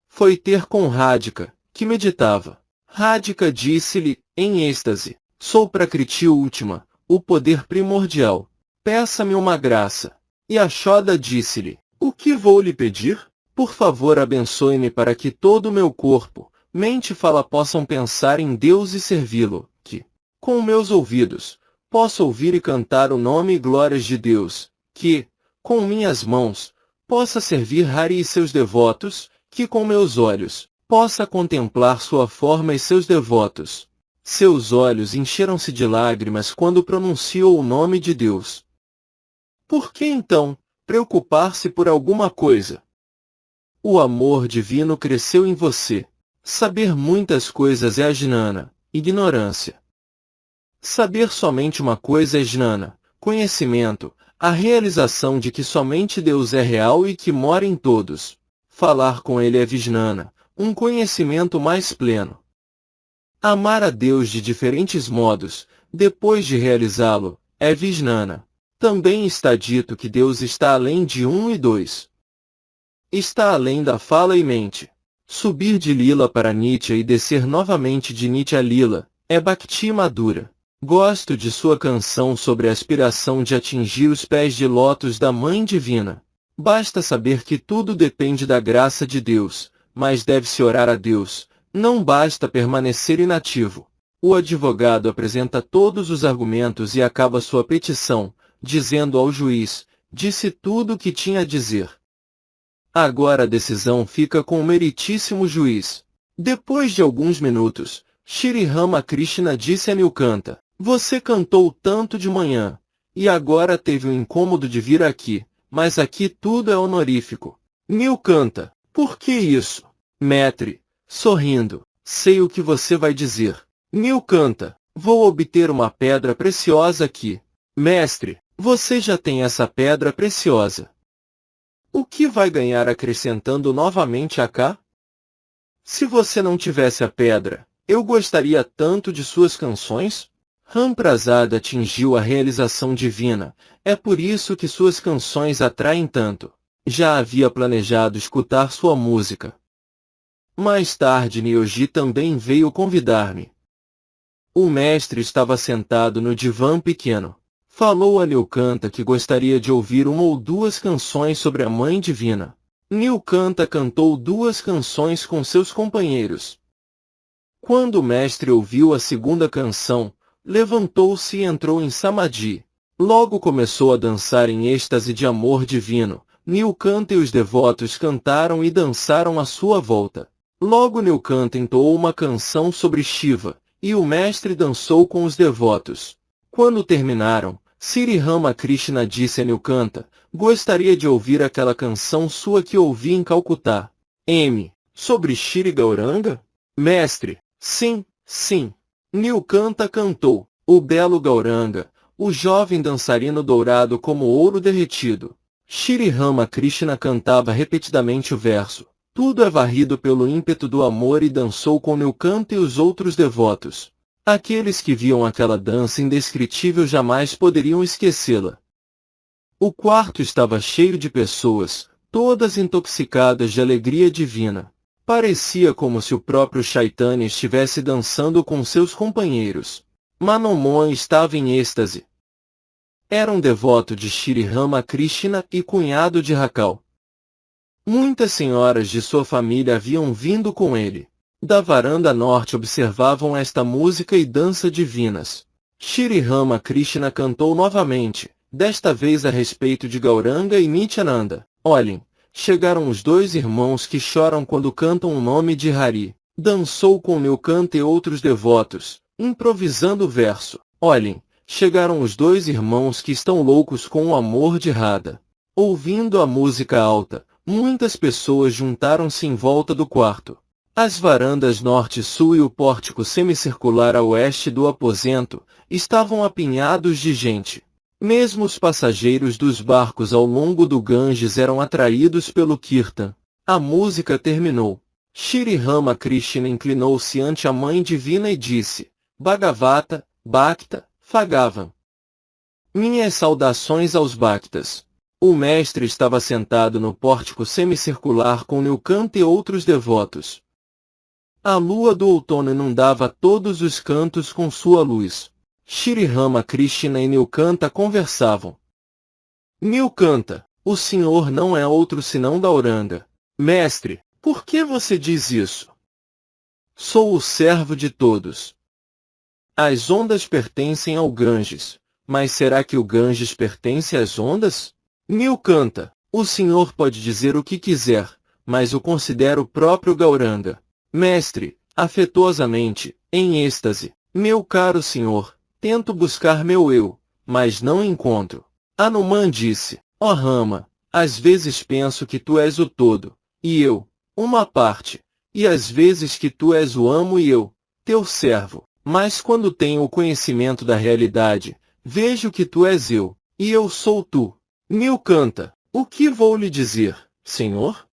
Foi ter com Radhika, que meditava. Radhika disse-lhe, em êxtase: Sou Prakriti Última, o poder primordial. Peça-me uma graça. E Yashoda disse-lhe, o que vou lhe pedir? Por favor, abençoe-me para que todo o meu corpo, mente e fala possam pensar em Deus e servi-lo, que, com meus ouvidos, possa ouvir e cantar o nome e glórias de Deus, que, com minhas mãos, possa servir Hari e seus devotos, que com meus olhos, possa contemplar sua forma e seus devotos. Seus olhos encheram-se de lágrimas quando pronunciou o nome de Deus. Por que então, preocupar-se por alguma coisa? O amor divino cresceu em você. Saber muitas coisas é ajnana, ignorância. Saber somente uma coisa é jnana, conhecimento, a realização de que somente Deus é real e que mora em todos. Falar com Ele é vijnana, um conhecimento mais pleno. Amar a Deus de diferentes modos, depois de realizá-lo, é vijnana. Também está dito que Deus está além de 1 e 2. Está além da fala e mente. Subir de Lila para Nitya e descer novamente de Nitya a Lila, é Bhakti madura. Gosto de sua canção sobre a aspiração de atingir os pés de lótus da Mãe Divina. Basta saber que tudo depende da graça de Deus, mas deve-se orar a Deus, não basta permanecer inativo. O advogado apresenta todos os argumentos e acaba sua petição, dizendo ao juiz, disse tudo o que tinha a dizer. Agora a decisão fica com o meritíssimo juiz. Depois de alguns minutos, Shri Ramakrishna disse a Nilkanta, você cantou tanto de manhã, e agora teve o incômodo de vir aqui, mas aqui tudo é honorífico. Nilkanta, por que isso? Maitri, sorrindo, sei o que você vai dizer. Nilkanta, vou obter uma pedra preciosa aqui. Mestre, você já tem essa pedra preciosa. O que vai ganhar acrescentando novamente a cá? Se você não tivesse a pedra, eu gostaria tanto de suas canções? Ramprasad atingiu a realização divina, é por isso que suas canções atraem tanto. Já havia planejado escutar sua música. Mais tarde Nioji também veio convidar-me. O mestre estava sentado no divã pequeno. Falou a Nilkanta que gostaria de ouvir uma ou duas canções sobre a Mãe Divina. Nilkanta cantou 2 canções com seus companheiros. Quando o mestre ouviu a segunda canção, levantou-se e entrou em Samadhi. Logo começou a dançar em êxtase de amor divino. Nilkanta e os devotos cantaram e dançaram à sua volta. Logo Nilkanta entoou uma canção sobre Shiva, e o mestre dançou com os devotos. Quando terminaram, Sri Ramakrishna disse a Nilkanta, gostaria de ouvir aquela canção sua que ouvi em Calcutá. Sobre Shri Gauranga? Mestre, sim, sim. Nilkanta cantou, o belo Gauranga, o jovem dançarino dourado como ouro derretido. Shri Ramakrishna cantava repetidamente o verso, tudo é varrido pelo ímpeto do amor e dançou com Nilkanta e os outros devotos. Aqueles que viam aquela dança indescritível jamais poderiam esquecê-la. O quarto estava cheio de pessoas, todas intoxicadas de alegria divina. Parecia como se o próprio Chaitanya estivesse dançando com seus companheiros. Manomon estava em êxtase. Era um devoto de Shri Ramakrishna e cunhado de Rakal. Muitas senhoras de sua família haviam vindo com ele. Da varanda norte observavam esta música e dança divinas. Shri Ramakrishna cantou novamente, desta vez a respeito de Gauranga e Nityananda. Olhem, chegaram os 2 irmãos que choram quando cantam o nome de Hari. Dançou com Nilkanta e outros devotos, improvisando o verso. Olhem, chegaram os 2 irmãos que estão loucos com o amor de Radha. Ouvindo a música alta, muitas pessoas juntaram-se em volta do quarto. As varandas norte e sul e o pórtico semicircular a oeste do aposento estavam apinhados de gente. Mesmo os passageiros dos barcos ao longo do Ganges eram atraídos pelo Kirtan. A música terminou. Shri Ramakrishna inclinou-se ante a Mãe Divina e disse, Bhagavata, Bhakta, Phagavan. Minhas saudações aos Bhaktas. O mestre estava sentado no pórtico semicircular com Nilkanta e outros devotos. A lua do outono inundava todos os cantos com sua luz. Shri Ramakrishna e Nilkanta conversavam. Nilkanta, o senhor não é outro senão Gauranga. Mestre, por que você diz isso? Sou o servo de todos. As ondas pertencem ao Ganges, mas será que o Ganges pertence às ondas? Nilkanta, o senhor pode dizer o que quiser, mas o considero o próprio Gauranga. Mestre, afetuosamente, em êxtase, meu caro senhor, tento buscar meu eu, mas não encontro. Hanuman disse, ó Rama, às vezes penso que tu és o todo, e eu, uma parte, e às vezes que tu és o amo e eu, teu servo, mas quando tenho o conhecimento da realidade, vejo que tu és eu, e eu sou tu. Nilkanta, o que vou lhe dizer, senhor?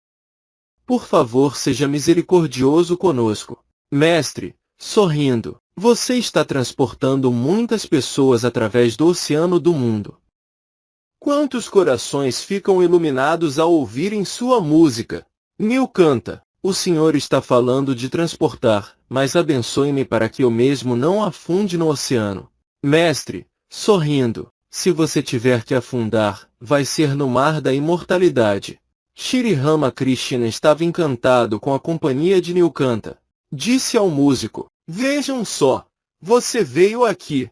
Por favor, seja misericordioso conosco. Mestre, sorrindo, você está transportando muitas pessoas através do oceano do mundo. Quantos corações ficam iluminados ao ouvirem sua música? Nilkanta, o senhor está falando de transportar, mas abençoe-me para que eu mesmo não afunde no oceano. Mestre, sorrindo, se você tiver que afundar, vai ser no mar da imortalidade. Shri Ramakrishna estava encantado com a companhia de Nilkanta. Disse ao músico, vejam só, você veio aqui.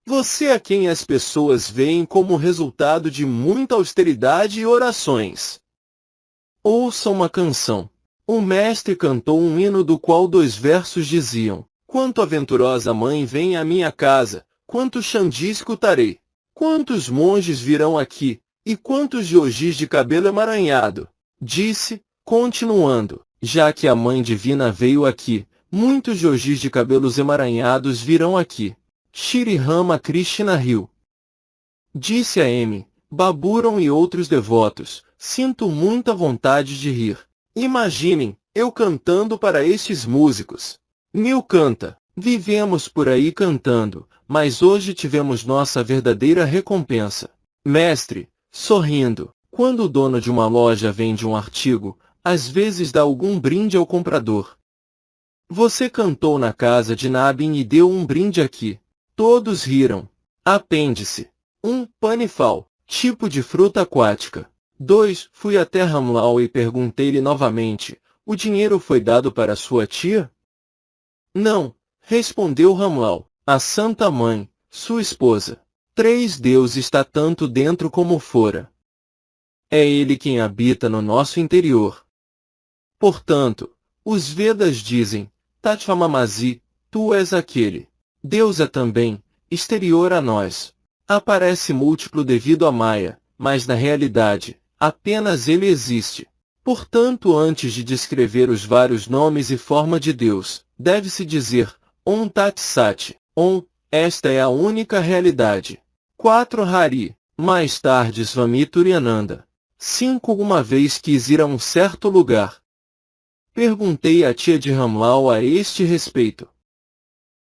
Você a quem as pessoas veem como resultado de muita austeridade e orações. Ouça uma canção. O mestre cantou um hino do qual 2 versos diziam, quanto aventurosa mãe vem à minha casa, quanto xandi escutarei, quantos monges virão aqui, e quantos yogis de cabelo emaranhado. Disse, continuando, já que a Mãe Divina veio aqui, muitos yogis de cabelos emaranhados virão aqui. Shri Ramakrishna riu. Disse a M. Baburam e outros devotos, sinto muita vontade de rir. Imaginem, eu cantando para estes músicos. Nilkanta, vivemos por aí cantando, mas hoje tivemos nossa verdadeira recompensa. Mestre, sorrindo, quando o dono de uma loja vende um artigo, às vezes dá algum brinde ao comprador. Você cantou na casa de Nabin e deu um brinde aqui. Todos riram. Apêndice. 1. Panifal, tipo de fruta aquática. 2. Fui até Ramlal e perguntei-lhe novamente, o dinheiro foi dado para sua tia? Não, respondeu Ramlal, a Santa Mãe, sua esposa. 3. Deus está tanto dentro como fora. É Ele quem habita no nosso interior. Portanto, os Vedas dizem, Tatvamamasi, tu és aquele. Deus é também, exterior a nós. Aparece múltiplo devido a Maya, mas na realidade, apenas Ele existe. Portanto, antes de descrever os vários nomes e forma de Deus, deve-se dizer, Om Tat Sat, Om, esta é a única realidade. 4. Hari, mais tarde Swami Turiananda. 5. Uma vez quis ir a um certo lugar. Perguntei à tia de Ramlal a este respeito.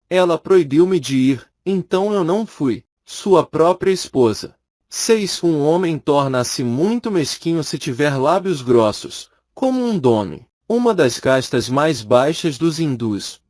Ela proibiu-me de ir, então eu não fui, sua própria esposa. 6. Um homem torna-se muito mesquinho se tiver lábios grossos, como um dome, uma das castas mais baixas dos hindus.